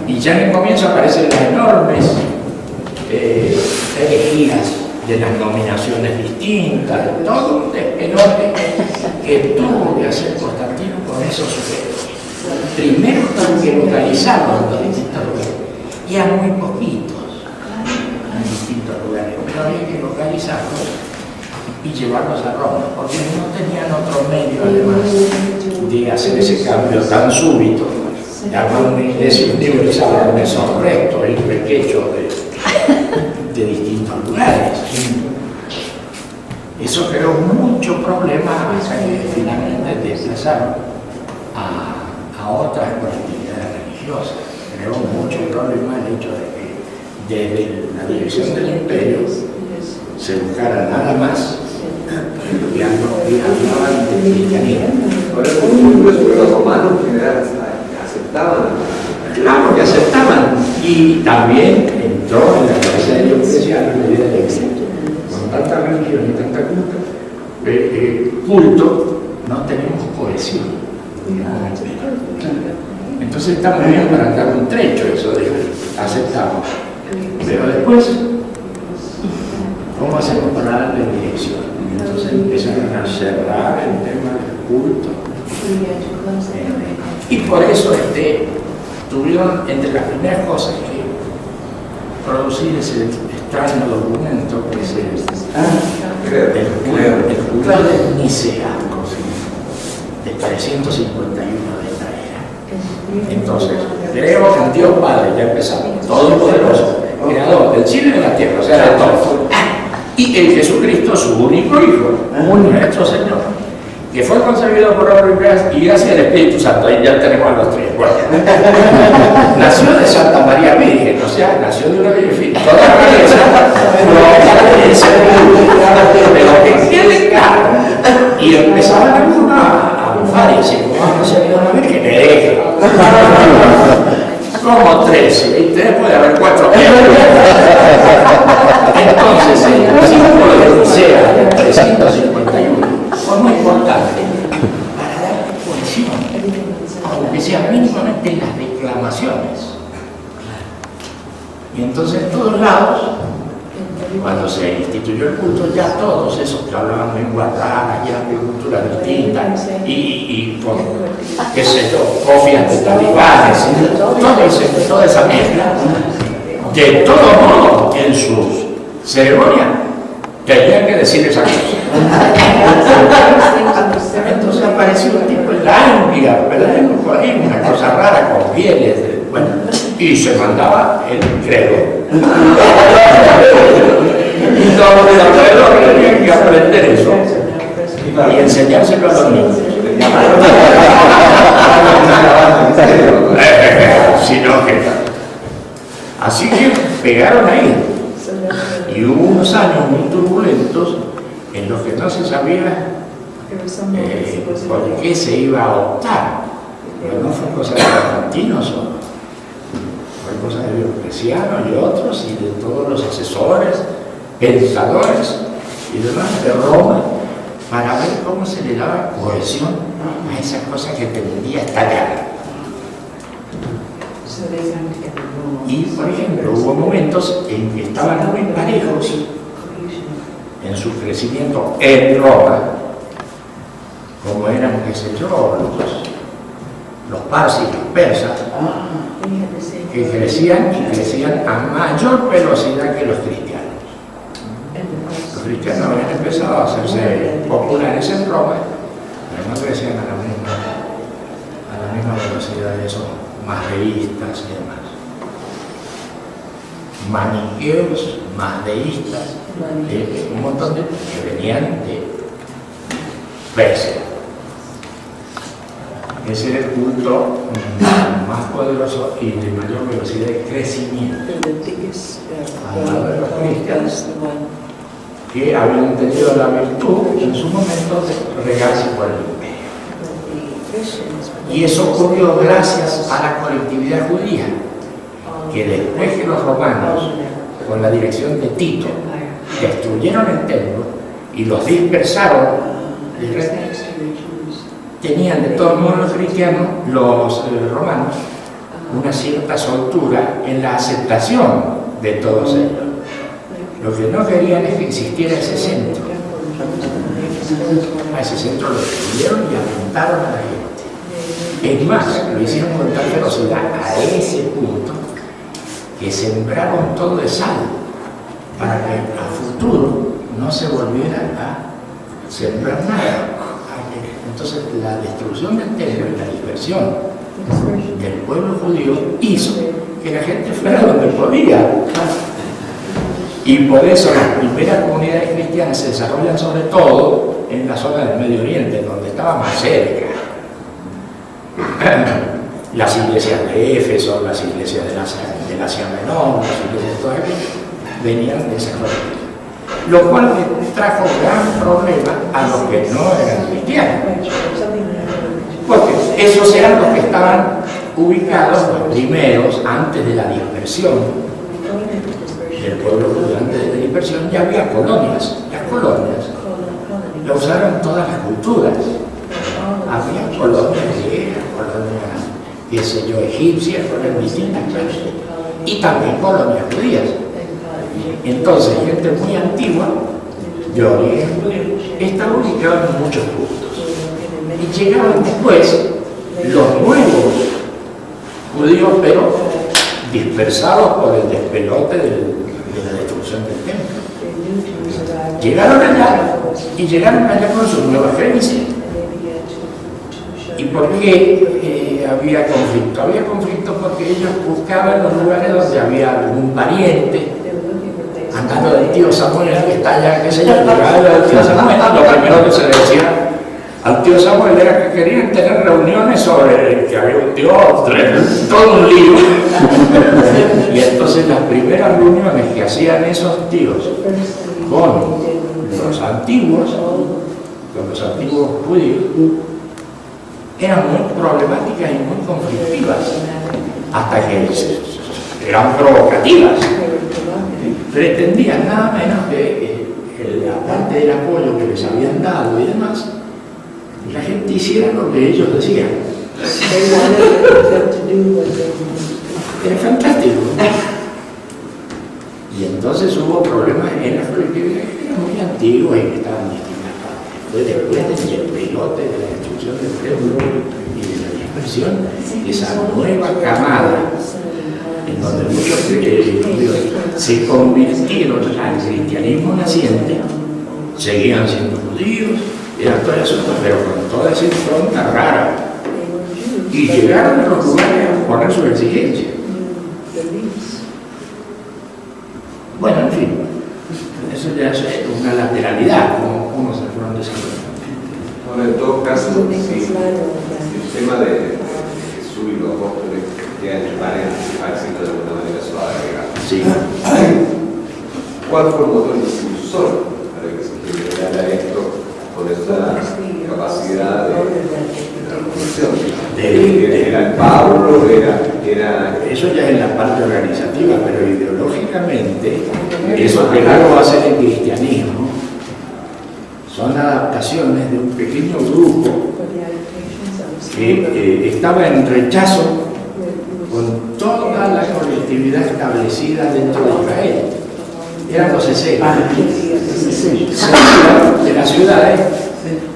Y ya en el comienzo aparecen las enormes herejías de las nominaciones distintas, todo un despelote que tuvo que hacer Constantino con esos sujetos. Primero tuvo que localizarlos en los distintos lugares, y a muy poquitos en distintos lugares, pero había que localizarlos y llevarlos a Roma, porque no tenían otro medio además de hacer ese cambio tan súbito. Armar una iglesia universal con esos restos y requechos de distintos lugares. Eso creó mucho problema hasta que finalmente desplazaron a otras colectividades religiosas. Creó mucho problema el hecho de que desde la dirección del imperio se buscara nada más y hablaban de cristianismo. Por eso los romanos en general aceptaban. Claro que aceptaban. Y también entró en la cabeza de Diocleciano la idea de que con tanta religión y tanta culto no tenemos cohesión. Entonces está muy bien para dar un trecho eso de aceptamos. Pero después, ¿cómo hacemos para darle dirección? Entonces empezaron a cerrar el tema del culto. Y por eso tuvieron entre las primeras cosas que producir ese extraño documento que es el Culto de Nicea, de 351 de esta era. Entonces, creo que en Dios Padre, ya empezamos, todopoderoso, creador del cielo y de la tierra, o sea, de todo. Y en Jesucristo, su único Hijo, nuestro Señor, que fue concebido por obra y gracia del Espíritu Santo. Ahí ya tenemos a los tres. Bueno. Nació de Santa María Virgen, o sea, nació de una virgen. Toda la belleza, pero que quede claro. Y empezaban algunos a bufar y decir, ¿cómo ha concebido una virgen? Me deja. Como 13, y tres puede haber 4. Entonces, el símbolo de Nicea, 351, fue muy importante para dar cohesión, aunque sean mínimamente las declamaciones. Y entonces en todos lados, cuando se instituyó el culto, ya todos esos que hablaban lenguas raras, ya de culturas distintas, y con, qué sé yo, copias de talibanes, toda esa mezcla, de todo modo, en sus ceremonias, tenían que decir esa cosa. Entonces apareció un tipo en la India, ¿verdad? Por ahí, una cosa rara con pieles, bueno, y se mandaba el credo. Y todos los alrededor tenían que aprender eso y enseñárselo a los niños. Sino que así que pegaron ahí. Y hubo unos años muy turbulentos en los que no se sabía por qué se iba a optar. Pero no fue cosa de Constantino solo, fue cosa de Diocleciano y otros, y de todos los asesores, pensadores y demás de Roma, para ver cómo se le daba cohesión a esa cosa que tendía a estallar. Y, por ejemplo, hubo momentos en que estaban muy parejos en su crecimiento en Roma, como eran, qué sé yo, los parsis y los persas, que crecían y crecían a mayor velocidad que los cristianos. Los cristianos habían empezado a hacerse populares en Roma, pero no crecían a la misma velocidad de esos masdeístas y demás. maniqueos, mazdeístas, un montón de que venían de Persia. Ese era el culto más poderoso y de mayor velocidad de crecimiento al lado de los cristianos, que habían tenido la virtud en su momento de regarse por el imperio. Y eso ocurrió gracias a la colectividad judía, que después que los romanos, con la dirección de Tito, destruyeron el templo y los dispersaron, tenían de todos modos los cristianos, los romanos, una cierta soltura en la aceptación de todos ellos. Lo que no querían es que existiera ese centro. A ese centro lo destruyeron y apuntaron a la gente. Es más, lo hicieron con tal velocidad a ese punto que sembraron todo de sal para que a futuro no se volviera a sembrar nada. Entonces la destrucción del templo y la dispersión del pueblo judío hizo que la gente fuera donde podía. Y por eso las primeras comunidades cristianas se desarrollan sobre todo en la zona del Medio Oriente, donde estaba más cerca. Las iglesias de Éfeso, las iglesias del Asia Menor, las iglesias de todas ellas venían de esa comunidad. Lo cual trajo gran problema a los que no eran cristianos. Porque esos eran los que estaban ubicados, los primeros, antes de la dispersión del pueblo judío. Antes de la dispersión ya había colonias. Las colonias lo usaron todas las culturas. Había colonias griegas, colonias, qué sé yo, egipcias, colonias distintas, y también colonias judías. Entonces, gente muy antigua, de origen judío, estaba ubicada en muchos puntos. Y llegaban después los nuevos judíos, pero dispersados por el despelote de la destrucción del templo. Llegaron allá con sus nuevas creencias. ¿Y por qué había conflicto? Había conflicto porque ellos buscaban los lugares donde había algún pariente, andando del tío Samuel que está allá, qué sé yo, del tío Samuel. Lo primero que se le decía al tío Samuel era que querían tener reuniones sobre que había un Dios, todo un lío. Y entonces las primeras reuniones que hacían esos tíos con los antiguos judíos, eran muy problemáticas y muy conflictivas, hasta que eran provocativas. Pretendían nada menos que aparte del apoyo que les habían dado y demás, la gente hiciera lo que ellos decían. Era fantástico. Y entonces hubo problemas en las colectividades que eran muy antiguas y que estaban en distintas partes. Fue después del pelote de la destrucción del templo y de la dispersión, esa nueva camada en donde muchos judíos se convirtieron al cristianismo naciente, seguían siendo judíos, eran todo el asunto, pero con toda esa impronta rara. Y llegaron a los lugares a poner su exigencia. Bueno, en fin, eso ya es una lateralidad, como se fueron desarrollando. Bueno, en todo caso, sí, el tema de Jesús y los apóstoles queda entre paréntesis, para decirlo de alguna manera suave, digamos. Sí. ¿Cuál fue el motor impulsor para que se generara esto con esa capacidad de transformación? ¿Era el Pablo? ¿Era...? Eso ya es la parte organizativa, pero ideológicamente, eso que luego va a ser el cristianismo, son adaptaciones de un pequeño grupo que estaba en rechazo con toda la colectividad establecida dentro de Israel. Eran los esenios. Se iban de las ciudades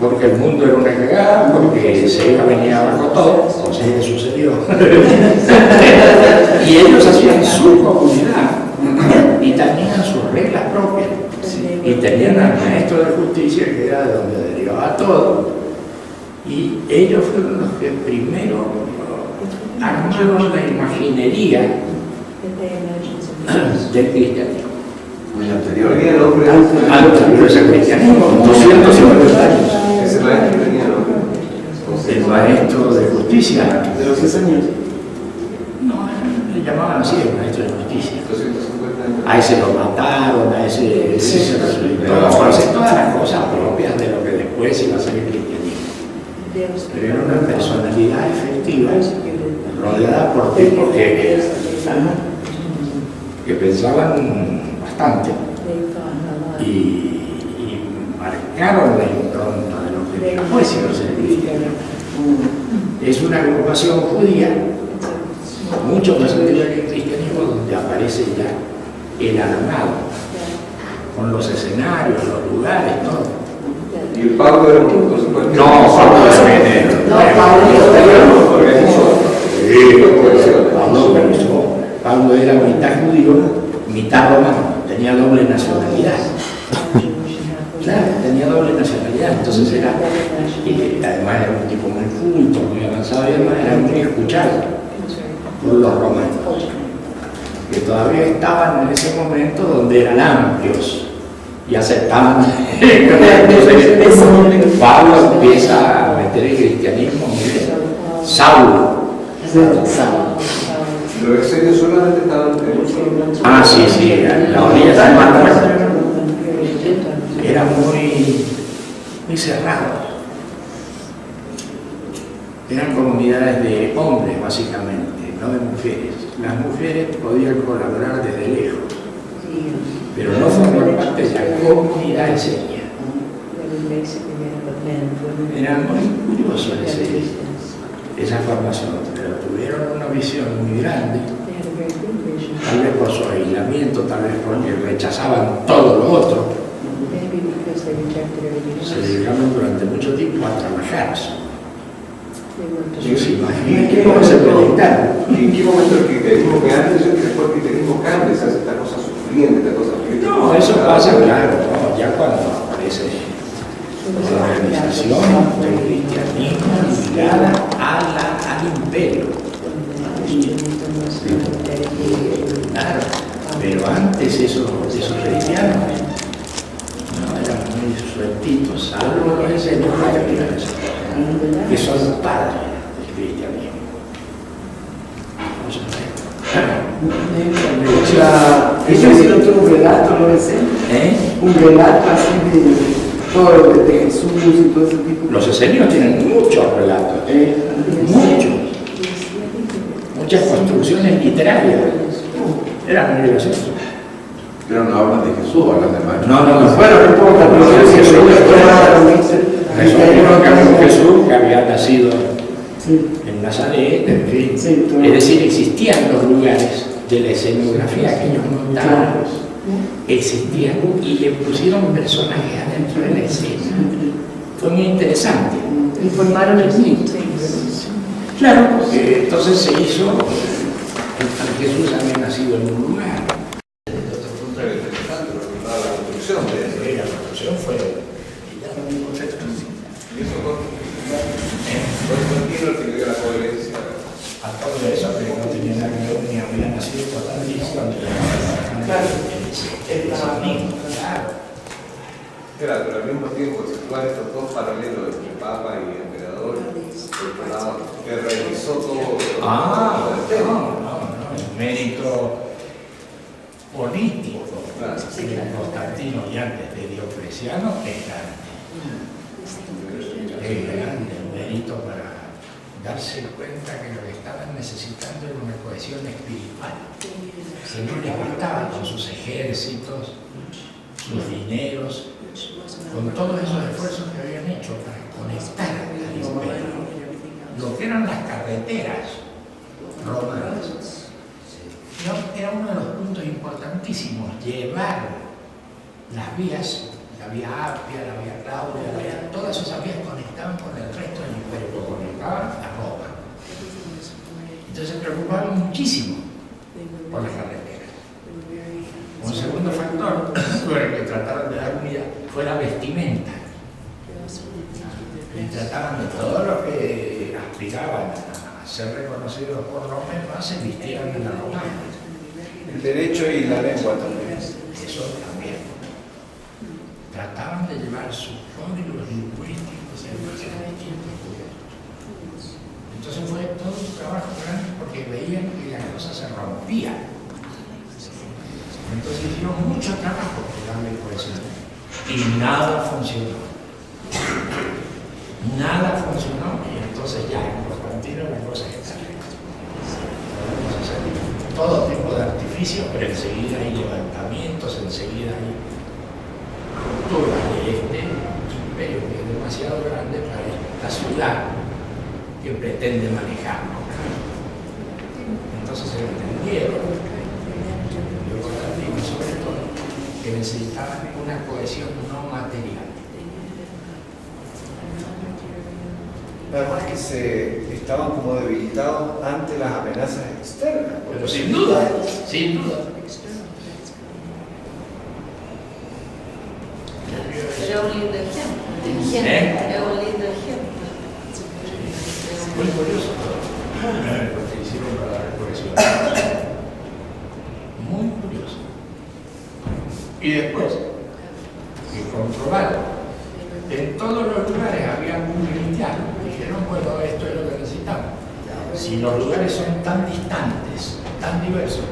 porque el mundo era una cagada, porque se venía abajo todo, o sea, le sucedió. Y ellos hacían su comunidad y tenían sus reglas propias. Y tenían al maestro de justicia, que era de donde derivaba todo. Y ellos fueron los que primero armaron la imaginería del cristianismo. Muy anterior. Tenía nombre. Anteriores al cristianismo, 250 años. Ese maestro tenía nombre. El maestro de justicia. De los 10 años. No, le llamaban así el maestro de justicia. 250 años. A ese lo mataron, a ese se resucitó, hace todas las cosas propias de lo que después iba a ser el cristianismo. Pero era una personalidad efectiva, rodeada por tipos que pensaban bastante y marcaron la impronta de lo que después iba a ser el cristianismo. Es una agrupación judía mucho más antigua que el cristianismo, donde aparece ya el armado, con los escenarios, los lugares, todo. Y el Pablo era un punto super. No, Pablo es veneno. No, Pablo organizó. Pablo era mitad judío, mitad romano, tenía doble nacionalidad. Claro, tenía doble nacionalidad, entonces era, además era un tipo muy culto, muy avanzado y además era muy escuchado por los romanos, que todavía estaban en ese momento donde eran amplios y aceptaban. Entonces, Pablo empieza a meter el cristianismo, Saulo. Pero ese ellos solamente estaban en Ah, sí, sí, la orilla del mar Muerto. Era muy cerrado. Eran comunidades de hombres, básicamente, no de mujeres. Las mujeres podían colaborar desde lejos, pero no formaban parte de la comunidad enseña. Era muy curioso esa formación, pero tuvieron una visión muy grande, tal vez por su aislamiento, tal vez porque rechazaban todo lo otro. Se dedicaron durante mucho tiempo a trabajar. Se imaginan que cómo se proyectaron. ¿Y en qué momento el cristianismo que antes y después el cristianismo cambia? Se hace esta cosa sufriente, esta cosa que... No, eso pasa, claro, ¿no? Ya cuando aparece la organización del cristianismo ligada al imperio. Claro, pero antes esos cristianos no eran muy sueltitos, salvo los señores que son los padres del cristianismo. Ellos hicieron todo un relato, ¿no es? Un relato así de todo, de Jesús y todo ese tipo. Los esenios tienen muchos relatos, muchos. Muchas construcciones literarias. Era muy gracioso. Pero no hablan de Jesús, hablan de María. No. Bueno, no importa, pero si Jesús Jesús que había nacido en Nazaret, en fin. Es decir, existían los lugares de la escenografía que ellos montaban. Existían y le pusieron personajes adentro de la escena. Fue muy interesante. Y formaron el mito. Claro, porque entonces se hizo, Jesús había nacido en un lugar. Desde otro punto de vista interesante, la construcción de eso. La construcción fue... Y eso fue continuo el que le dio la coherencia. A todo eso, que no tenía nada que ver, ni había nacido por tal cuando claro. Claro, pero al mismo tiempo situar estos dos paralelos entre Papa y Emperador, por otro lado, que realizó todo. No, el mérito político de Constantino y antes de Diocleciano es grande. Es grande el mérito para darse cuenta que lo que estaban necesitando era una cohesión espiritual. Que no les bastaba con sus ejércitos, sus dineros, con todos esos esfuerzos que habían hecho para conectar al imperio. Lo que eran las carreteras romanas. Era uno de los puntos importantísimos, llevar las vías, la vía Apia, la vía Claudia, todas esas vías conectaban con el resto del imperio, lo conectaban a Roma. Entonces se preocupaban muchísimo por las carreteras. Un segundo factor por el que trataron de dar unidad fue la vestimenta. Y trataban de todos los que aspiraban a ser reconocidos por Roma, se vistieran en la romana. El derecho y la lengua también. Eso también. Trataban de llevar sus códigos lingüísticos en distintos lugares. Entonces fue todo un trabajo grande porque veían que la cosa se rompía. Entonces hicieron mucho trabajo por darle cohesión. Y nada funcionó. Nada funcionó y entonces ya en Constantino la cosa está arreglada. Podemos hacer todo tipo de artificios, pero enseguida hay levantamientos, enseguida hay rupturas de este imperio que es demasiado grande para esta ciudad que pretende manejarlo. Entonces se entendieron, yo Constantino sobre todo, que necesitaban una cohesión no material. Además que se estaban como debilitados ante las amenazas externas. Pero sin duda, sin duda. Era un lindo ejemplo. Era un lindo ejemplo. Muy curioso lo que hicieron para dar cohesión. Muy curioso. Y después, que comprobaron, en todos los lugares había un cristiano. Dijeron, bueno, esto es lo que necesitamos. Si los lugares son tan distantes, tan diversos,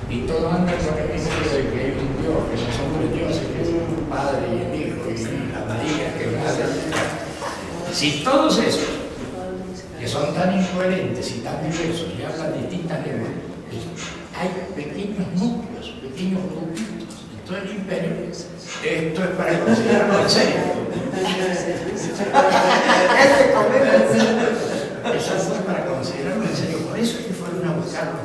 y todo anda con el mismo de que hay un Dios, que no son tres dioses, que es el Padre y el Hijo y la María, que es la. Si todos esos, que son tan incoherentes y tan diversos, y hablan distintas lenguas, hay pequeños núcleos, pequeños grupitos en todo el imperio, esto es para considerarlo en serio. Eso fue para considerarlo en serio. Por eso es que fueron a buscarlo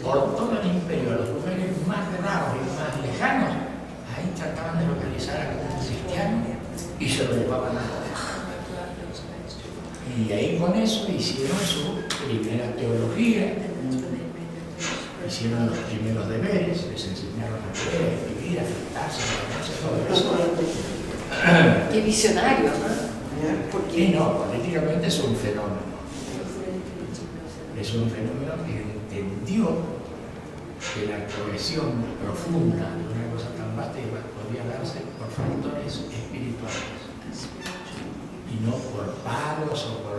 por todo el imperio, a los lugares más raros y más lejanos. Ahí trataban de localizar a un cristiano y se lo llevaban a joder. Y ahí con eso hicieron su primera teología, hicieron los primeros deberes, les enseñaron a leer, a escribir, a afectarse, a conocer todo eso. Qué visionario, ¿no? Y no, políticamente es un fenómeno. Es un fenómeno que entendió que la cohesión profunda de una cosa tan vasta podía darse por factores espirituales y no por palos o por...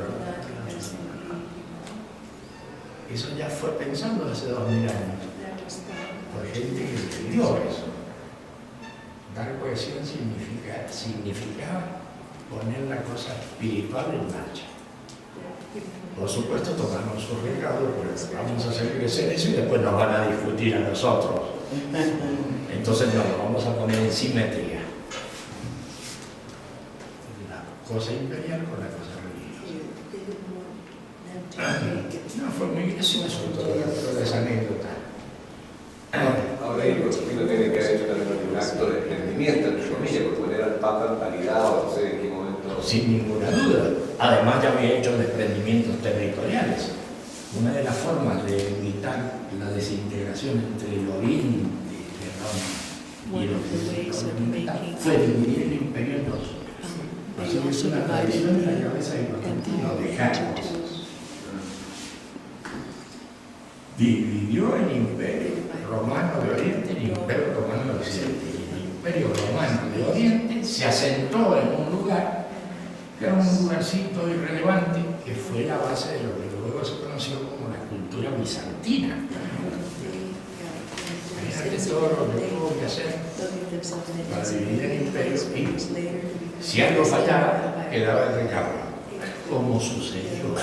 Eso ya fue pensando hace 2000 años por gente que entendió eso. Dar cohesión significaba poner la cosa espiritual en marcha. Por supuesto, tomamos su recado, pues vamos a hacer crecer eso y después nos van a discutir a nosotros. Entonces nos lo vamos a poner en simetría. La cosa imperial con la cosa religiosa. No, fue muy gracioso toda esa anécdota. Ahora el Constantino tiene que haber hecho también un acto de emprendimiento, entre comillas, por poner al Papa en paridad o no sé en qué momento. Sin ninguna duda. Además ya había hecho desprendimientos territoriales. Una de las formas de evitar la desintegración entre el Oriente de Roma y el Occidente fue dividir el imperio en dos. Así que es una tradición en la cabeza de Constantino, dejar. Dividió el imperio romano de Oriente y el imperio romano de Occidente. Y el imperio romano de Oriente se asentó en un lugar que era un lugarcito irrelevante, que fue la base de lo que luego se conoció como la cultura bizantina. Imagínate todo lo que tuvo que hacer para dividir el imperio y si algo fallaba, quedaba el recaudo, como sucedió.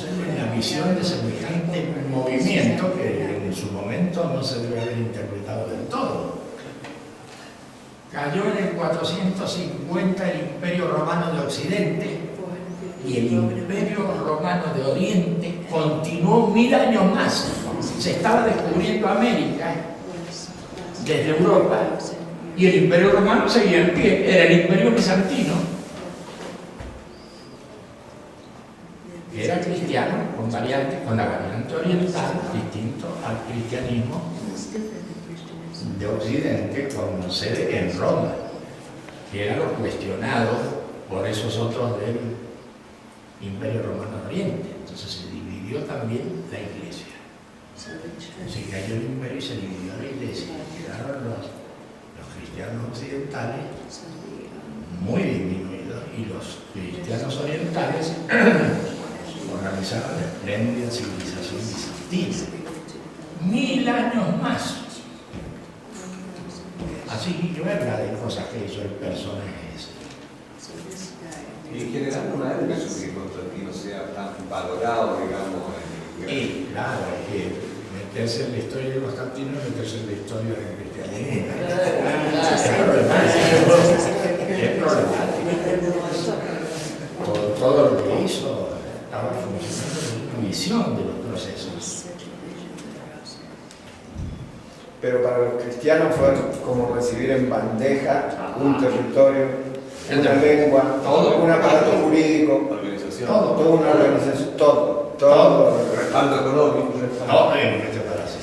En la visión de semejante movimiento que en su momento no se debe haber interpretado del todo. Cayó en el 450 el Imperio Romano de Occidente y el Imperio Romano de Oriente continuó 1000 años más. Se estaba descubriendo América desde Europa y el Imperio Romano seguía en pie, era el Imperio Bizantino, que era cristiano con la variante oriental, distinto al cristianismo de Occidente con sede en Roma, que era lo cuestionado por esos otros del Imperio Romano de Oriente. Entonces se dividió también la iglesia. Se cayó el imperio y se dividió la iglesia. Quedaron los cristianos occidentales muy disminuidos y los cristianos orientales organizaron la espléndida civilización bizantina. 1000 años más. Así que ver la de cosas que hizo el personaje ese. Y en general no es eso que Constantino sea tan valorado, digamos. Y claro, hay que meterse en la historia de Constantino y meterse en la historia del cristianismo. Es problemático. Todo lo que hizo estaba funcionando con una visión de los procesos. Pero para los cristianos fue como recibir en bandeja un territorio, una lengua, un aparato jurídico, toda una organización, todo, respaldo económico. Todo en este palacio.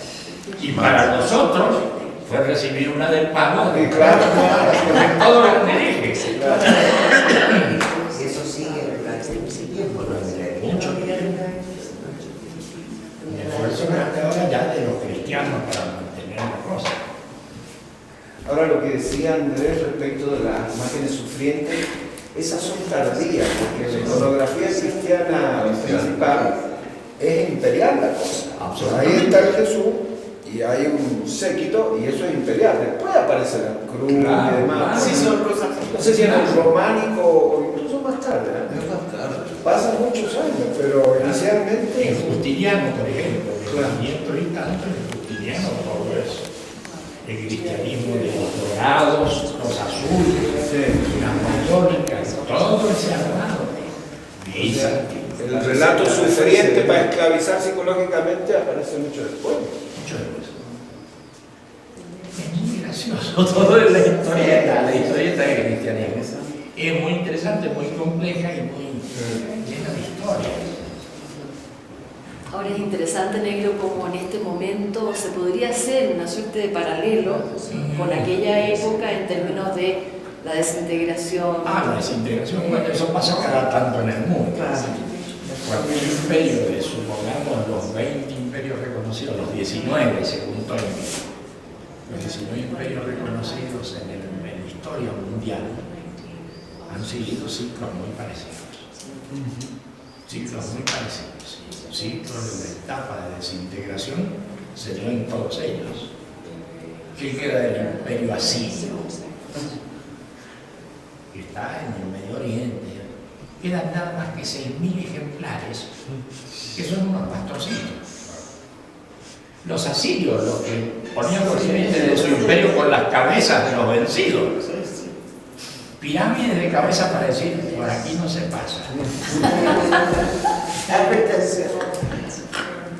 Y para nosotros fue recibir una del pago de todo el hereje. Eso sigue siguiendo. Mucho tiempo. El esfuerzo grande ahora ya de los cristianos para mantener la cosa. Ahora lo que decía Andrés respecto de las imágenes sufrientes, esas son tardías, porque la iconografía cristiana principal es imperial la cosa. Ahí está el Jesús y hay un séquito y eso es imperial. Después aparece la cruz y demás. Sí, son cosas. No sé si en el románico o incluso más tarde. Pasan muchos años, pero inicialmente... En Justiniano, por ejemplo, de 500 y tanto, en Justiniano todo eso. El cristianismo de los dorados, los azules, las mayólicas, todo ese armado. El relato sufriente para esclavizar psicológicamente aparece mucho después. Mucho después. Es muy gracioso todo en la historieta del cristianismo. Es muy interesante, muy compleja y muy llena de historias. Ahora es interesante, Negro, como en este momento se podría hacer una suerte de paralelo con aquella época en términos de la desintegración. La desintegración, bueno, eso pasa cada tanto en el mundo. Cualquier imperio de, supongamos, los 20 imperios reconocidos, los 19 según Tolkien, los 19 imperios reconocidos en la historia mundial han seguido ciclos muy parecidos. Ciclos muy parecidos. Ciclos de la etapa de desintegración se dio en todos ellos. ¿Qué queda del imperio asirio? Que está en el Medio Oriente. Quedan nada más que 6.000 ejemplares, que son unos pastorcitos. Los asirios, los que ponían los límites de su imperio con las cabezas de los vencidos. Pirámides de cabeza para decir, por aquí no se pasa.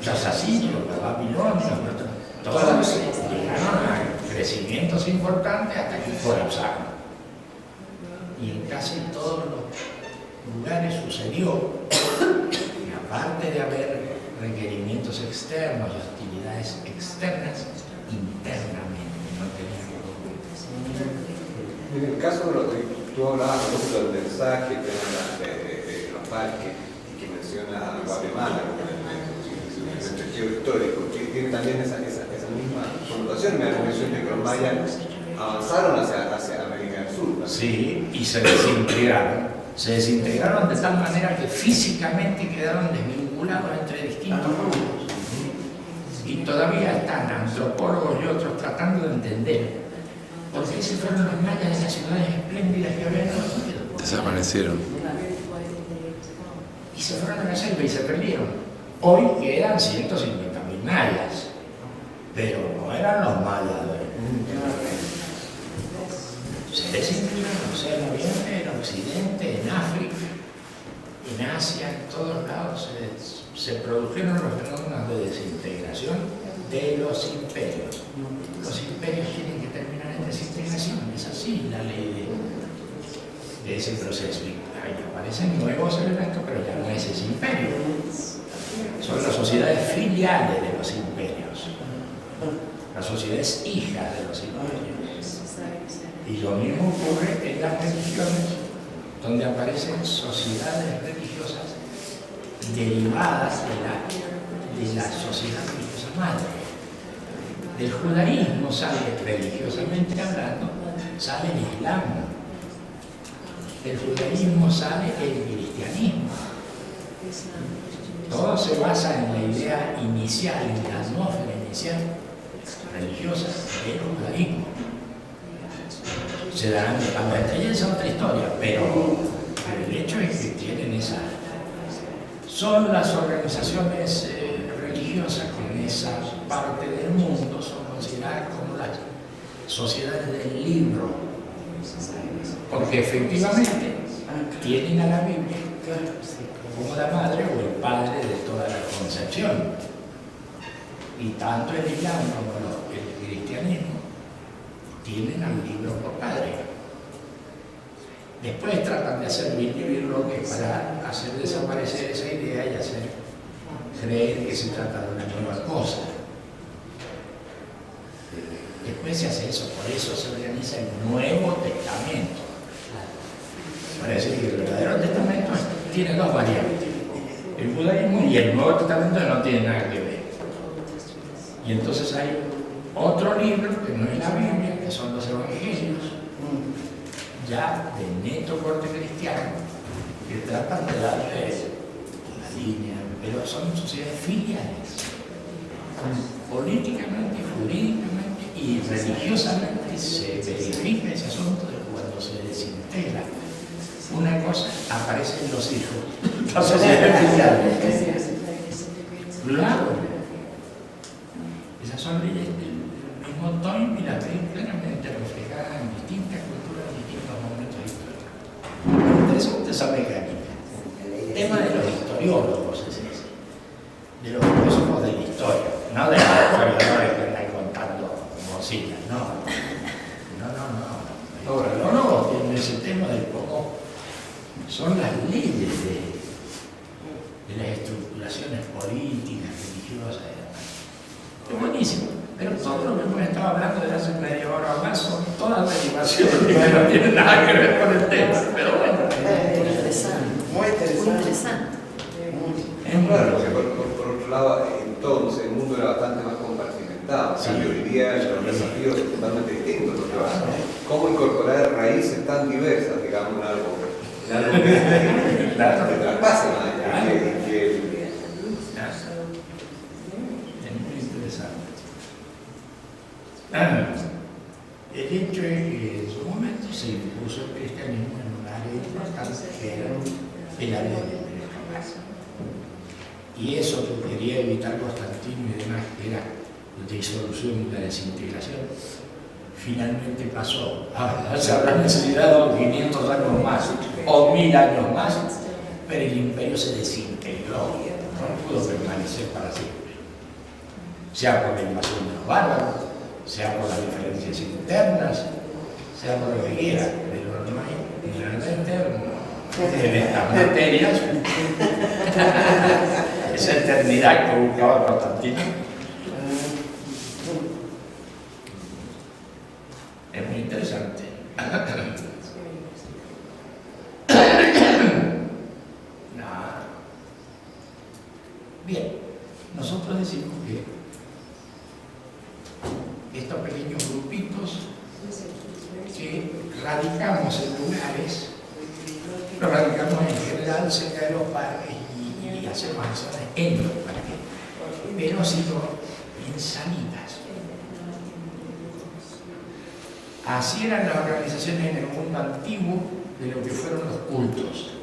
Los asirios, los babilonios, todos llegaron a crecimientos importantes hasta que colapsaron. Y en casi todos los lugares sucedió, y aparte de haber requerimientos externos y actividades externas, internamente no tenían que ocurrir. En el caso de lo que tú hablabas del mensaje, de los parques, y que menciona a Guatemala como el tejido histórico, que tiene también esa misma connotación. Me da la impresión de que los mayas avanzaron hacia América del Sur, ¿no? Sí, y se desintegraron. Se desintegraron de tal manera que físicamente quedaron desvinculados entre distintos grupos. Y todavía están antropólogos y otros tratando de entender por qué se fueron los mayas de las ciudades espléndidas que habían conocido. Desaparecieron. Y se fueron a la selva y se perdieron. Hoy quedan 150.000 mayas, pero no eran los mayas de se desintegraron, o sea, en Oriente, en Occidente, en África, en Asia, en todos lados se produjeron los fenómenos de desintegración de los imperios. Los imperios tienen que terminar en desintegración, es así la ley de ese proceso. Y ahí aparecen nuevos elementos, pero ya no es ese imperio. Son las sociedades filiales de los imperios, las sociedades hijas de los imperios. Y lo mismo ocurre en las religiones, donde aparecen sociedades religiosas derivadas de la sociedad religiosa madre. Del judaísmo sale, religiosamente hablando, sale el islam. Del judaísmo sale el cristianismo. Todo se basa en la idea inicial, en la atmósfera inicial religiosa del judaísmo. Se darán entre ellas es otra historia, pero el hecho es que tienen esa. Son las organizaciones religiosas con esa parte del mundo, son consideradas como las sociedades del libro, porque efectivamente tienen a la Biblia como la madre o el padre de toda la concepción. Y tanto el Islam como el cristianismo tienen al libro por padre. Después tratan de hacer mil birloques para hacer desaparecer esa idea y hacer creer que se trata de una nueva cosa. Después se hace eso, por eso se organiza el Nuevo Testamento. Para decir que el verdadero testamento tiene dos variantes, el judaísmo y el Nuevo Testamento no tienen nada que ver. Y entonces hay otro libro que no es la Biblia, que son los Evangelios, ya de neto corte cristiano, que tratan de darle la línea, pero son sociedades filiales. Políticamente, jurídicamente y religiosamente se verifica ese asunto de cuando se desintegra una cosa, aparecen los hijos. La sociedad filial. Claro. Esas son leyes del mismo Toyn y las ven claramente reflejadas en distintas culturas, en distintos momentos históricos. Interesante esa mecánica. El tema de los historiólogos es ese, de los filósofos de la historia, no de los historiadores que andan contando mosillas, no. Los filólogos tienen ese tema de cómo son las leyes de las estructuraciones políticas, religiosas y demás. Es buenísimo, pero todo lo que hemos estado hablando desde hace media hora o más son todas derivaciones que no tienen nada que ver con el tema, pero bueno. Muy interesante. Muy interesante. Es claro, que por otro lado, entonces el mundo era bastante más compartimentado. Sí. Hoy día los desafíos son totalmente distintos. ¿Cómo incorporar raíces tan diversas, digamos, en algo que traspase más allá? Es muy interesante. El hecho es que en su momento se impuso el cristianismo en un área importante que era el área de América. Y eso que quería evitar Constantino y demás, que era la disolución y la desintegración, finalmente pasó. Ahora se habrá necesitado 500 años más o 1000 años más, pero el imperio se desintegró, no pudo permanecer para siempre. Sea por la invasión de los bárbaros, sea por las diferencias internas, sea por lo que quiera, pero no hay realmente en estas materias esa eternidad que buscaba Constantino. Es muy interesante. Bien, nosotros decimos que estos pequeños grupitos que radicamos en lugares, lo radicamos en general cerca de los parques y hacemos acciones en los parques, pero sino en salidas. Así eran las organizaciones en el mundo antiguo de lo que fueron los cultos.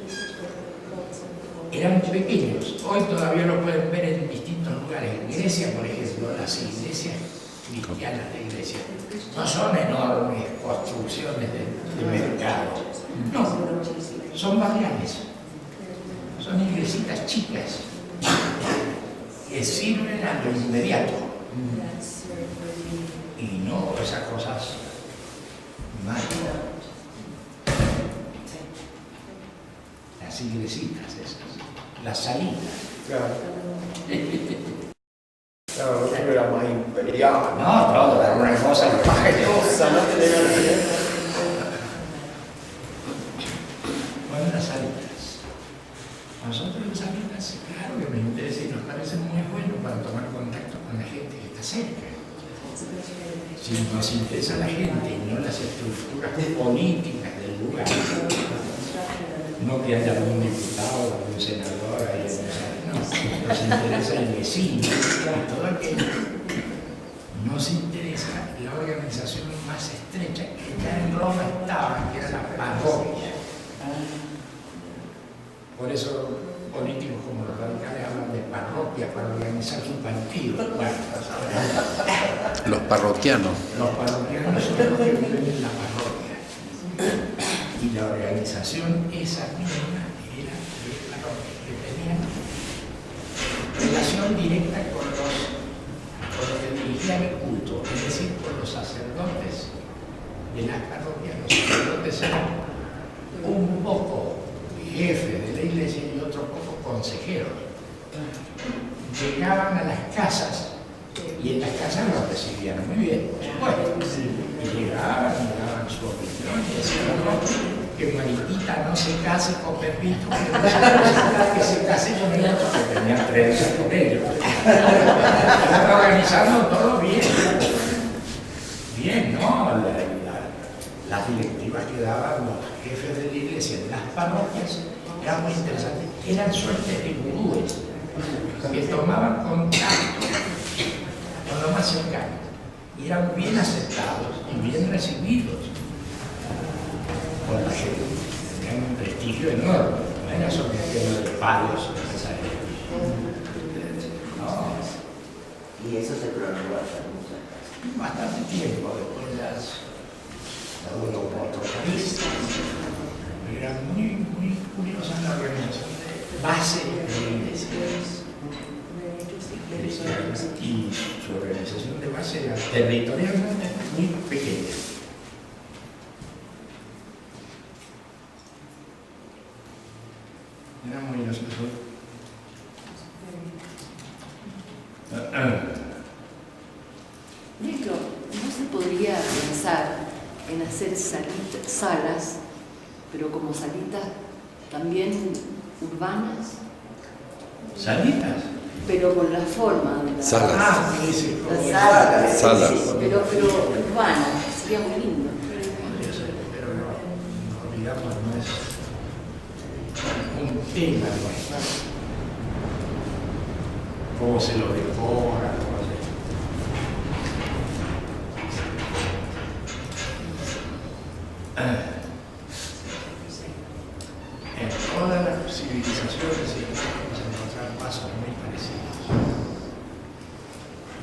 Eran pequeños, hoy todavía lo pueden ver en distintos lugares. En Grecia, por ejemplo, las iglesias cristianas de Grecia no son enormes construcciones de mercado, no, son barriales, son iglesitas chicas que sirven a lo inmediato y no esas cosas mágicas. Las iglesitas esas, las salidas. Claro. Claro, no era más imperial. No, todo era una cosa Majestuosa, no tenía nada que ver. Bueno, las salidas. nosotros los salitas, claro que nos interesa y nos parece muy bueno para tomar contacto con la gente que está cerca. Si nos interesa la gente y no las estructuras políticas del lugar, no que haya algún diputado, algún senador, no, nos interesa el vecino y todo aquello. Nos interesa la organización más estrecha que ya en Roma estaba, que era la parroquia. Por eso políticos como los radicales hablan de parroquia para organizar su partido. Bueno, Los parroquianos. los parroquianos son los que viven en la parroquia. Y la organización esa misma era de parroquia, que tenían relación directa con los que dirigían el culto, es decir, con los sacerdotes de las parroquias. Los sacerdotes eran un poco jefes de la iglesia y otro poco consejeros. Llegaban a las casas y en las casas los recibían muy bien, por supuesto. Y llegaban y daban su opinión y decían, no, que Mariquita no se case con Pepito, que se case con el otro, que tenían 3 días con ellos. Estaban organizando todo bien. Bien, ¿no? Las directivas que daban los jefes de la iglesia en las parroquias eran muy interesantes. Eran suertes de gurúes que tomaban contacto con lo más cercano y eran bien aceptados y bien recibidos por la gente. Tenían un prestigio enorme, no era solo un tema de palos en esa época. No. Y eso se prolongó hasta Bastante tiempo después uno u otro país. Era muy curiosa la organización de base de iglesias. Y su organización de base era territorialmente muy pequeña. Era muy gracioso. Negro, ¿no se podría pensar en hacer salas, pero como salitas también urbanas? ¿Salitas? Pero con la forma de la Salas. Ah, sí, sí. Salas. Salas. Sí, pero urbanas, sería muy lindo. Podría ser, pero no, digamos, no es un tema nuestro. Cómo se lo decora, cómo se... En todas las civilizaciones vamos a encontrar pasos muy parecidos.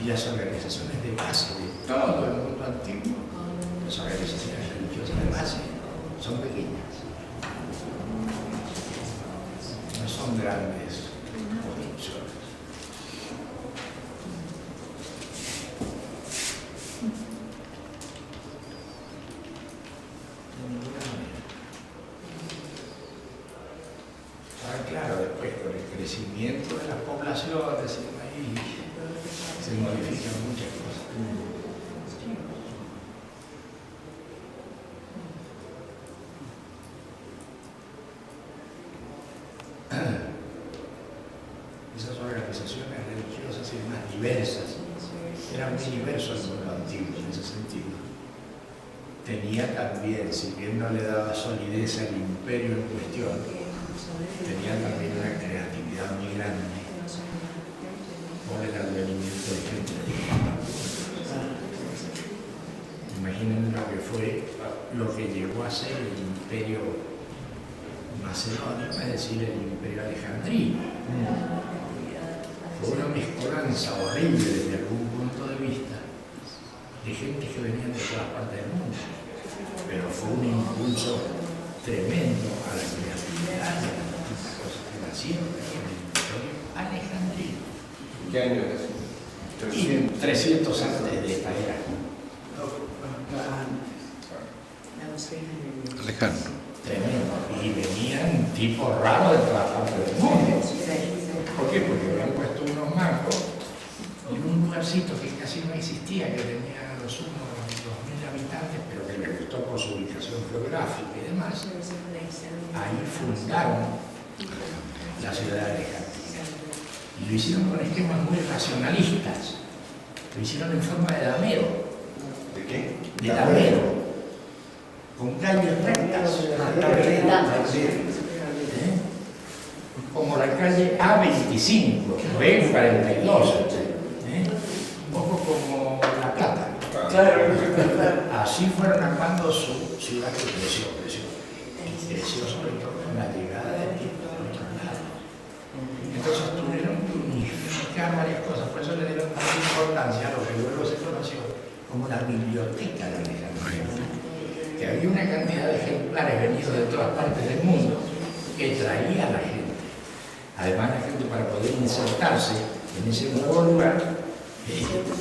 Y las organizaciones de base de todo el mundo antiguo, las organizaciones religiosas de base, son pequeñas. No son grandes producciones. De ninguna manera. Ahora, claro, después con el crecimiento de las poblaciones en el país se modifican muchas cosas. Esas organizaciones religiosas y demás diversas eran muy diversos el mundo antiguo en ese sentido. Tenía también, si bien no le daba solidez al imperio en cuestión, tenía también una creatividad muy grande por el advenimiento de gente. Imaginen lo que fue, lo que llegó a ser el imperio macedonio, es decir, el imperio alejandrino. Fue una mezcolanza horrible desde algún punto de vista de gente que venían de todas partes del mundo, pero fue un impulso tremendo a la creatividad y a las cosas que nacieron en el imperio alejandrino. ¿Qué año es? Y 300 antes de esta era. Alejandro. Tremendo. Y venían tipos raros de todas partes del mundo. ¿Por qué? Porque habían puesto unos marcos en un lugarcito que casi no existía, que tenía a lo sumo 2.000 habitantes, pero que les gustó por su ubicación geográfica y demás. Ahí fundaron la ciudad de Alejandría. Y lo hicieron con esquemas muy racionalistas. Lo hicieron en forma de damero. ¿De qué? De damero. Con calles rectas. Como la calle A25, B42. Un poco como La Plata. Así fueron armando su ciudad que creció. Y creció sobre todo con la llegada de por otros lados. Entonces tuvieron que unificar varias cosas, por eso le dieron tanta importancia a lo que luego se conoció como la biblioteca de Alejandría, que había una cantidad de ejemplares venidos de todas partes del mundo que traía a la gente. Además la gente, para poder insertarse en ese nuevo lugar,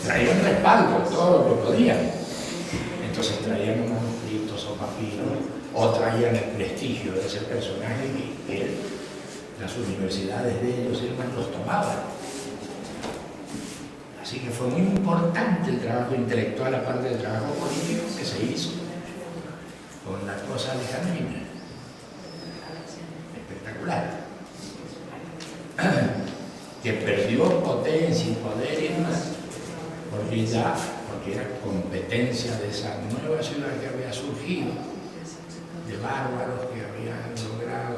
traían respaldo, todo lo que podían. Entonces traían manuscritos o papiros, o traían el prestigio de ese personaje que las universidades de ellos los tomaban. Así que fue muy importante el trabajo intelectual, aparte del trabajo político que se hizo con la cosa alejandrina. Espectacular. Que perdió potencia y poder y demás, porque era competencia de esa nueva ciudad que había surgido, de bárbaros que habían logrado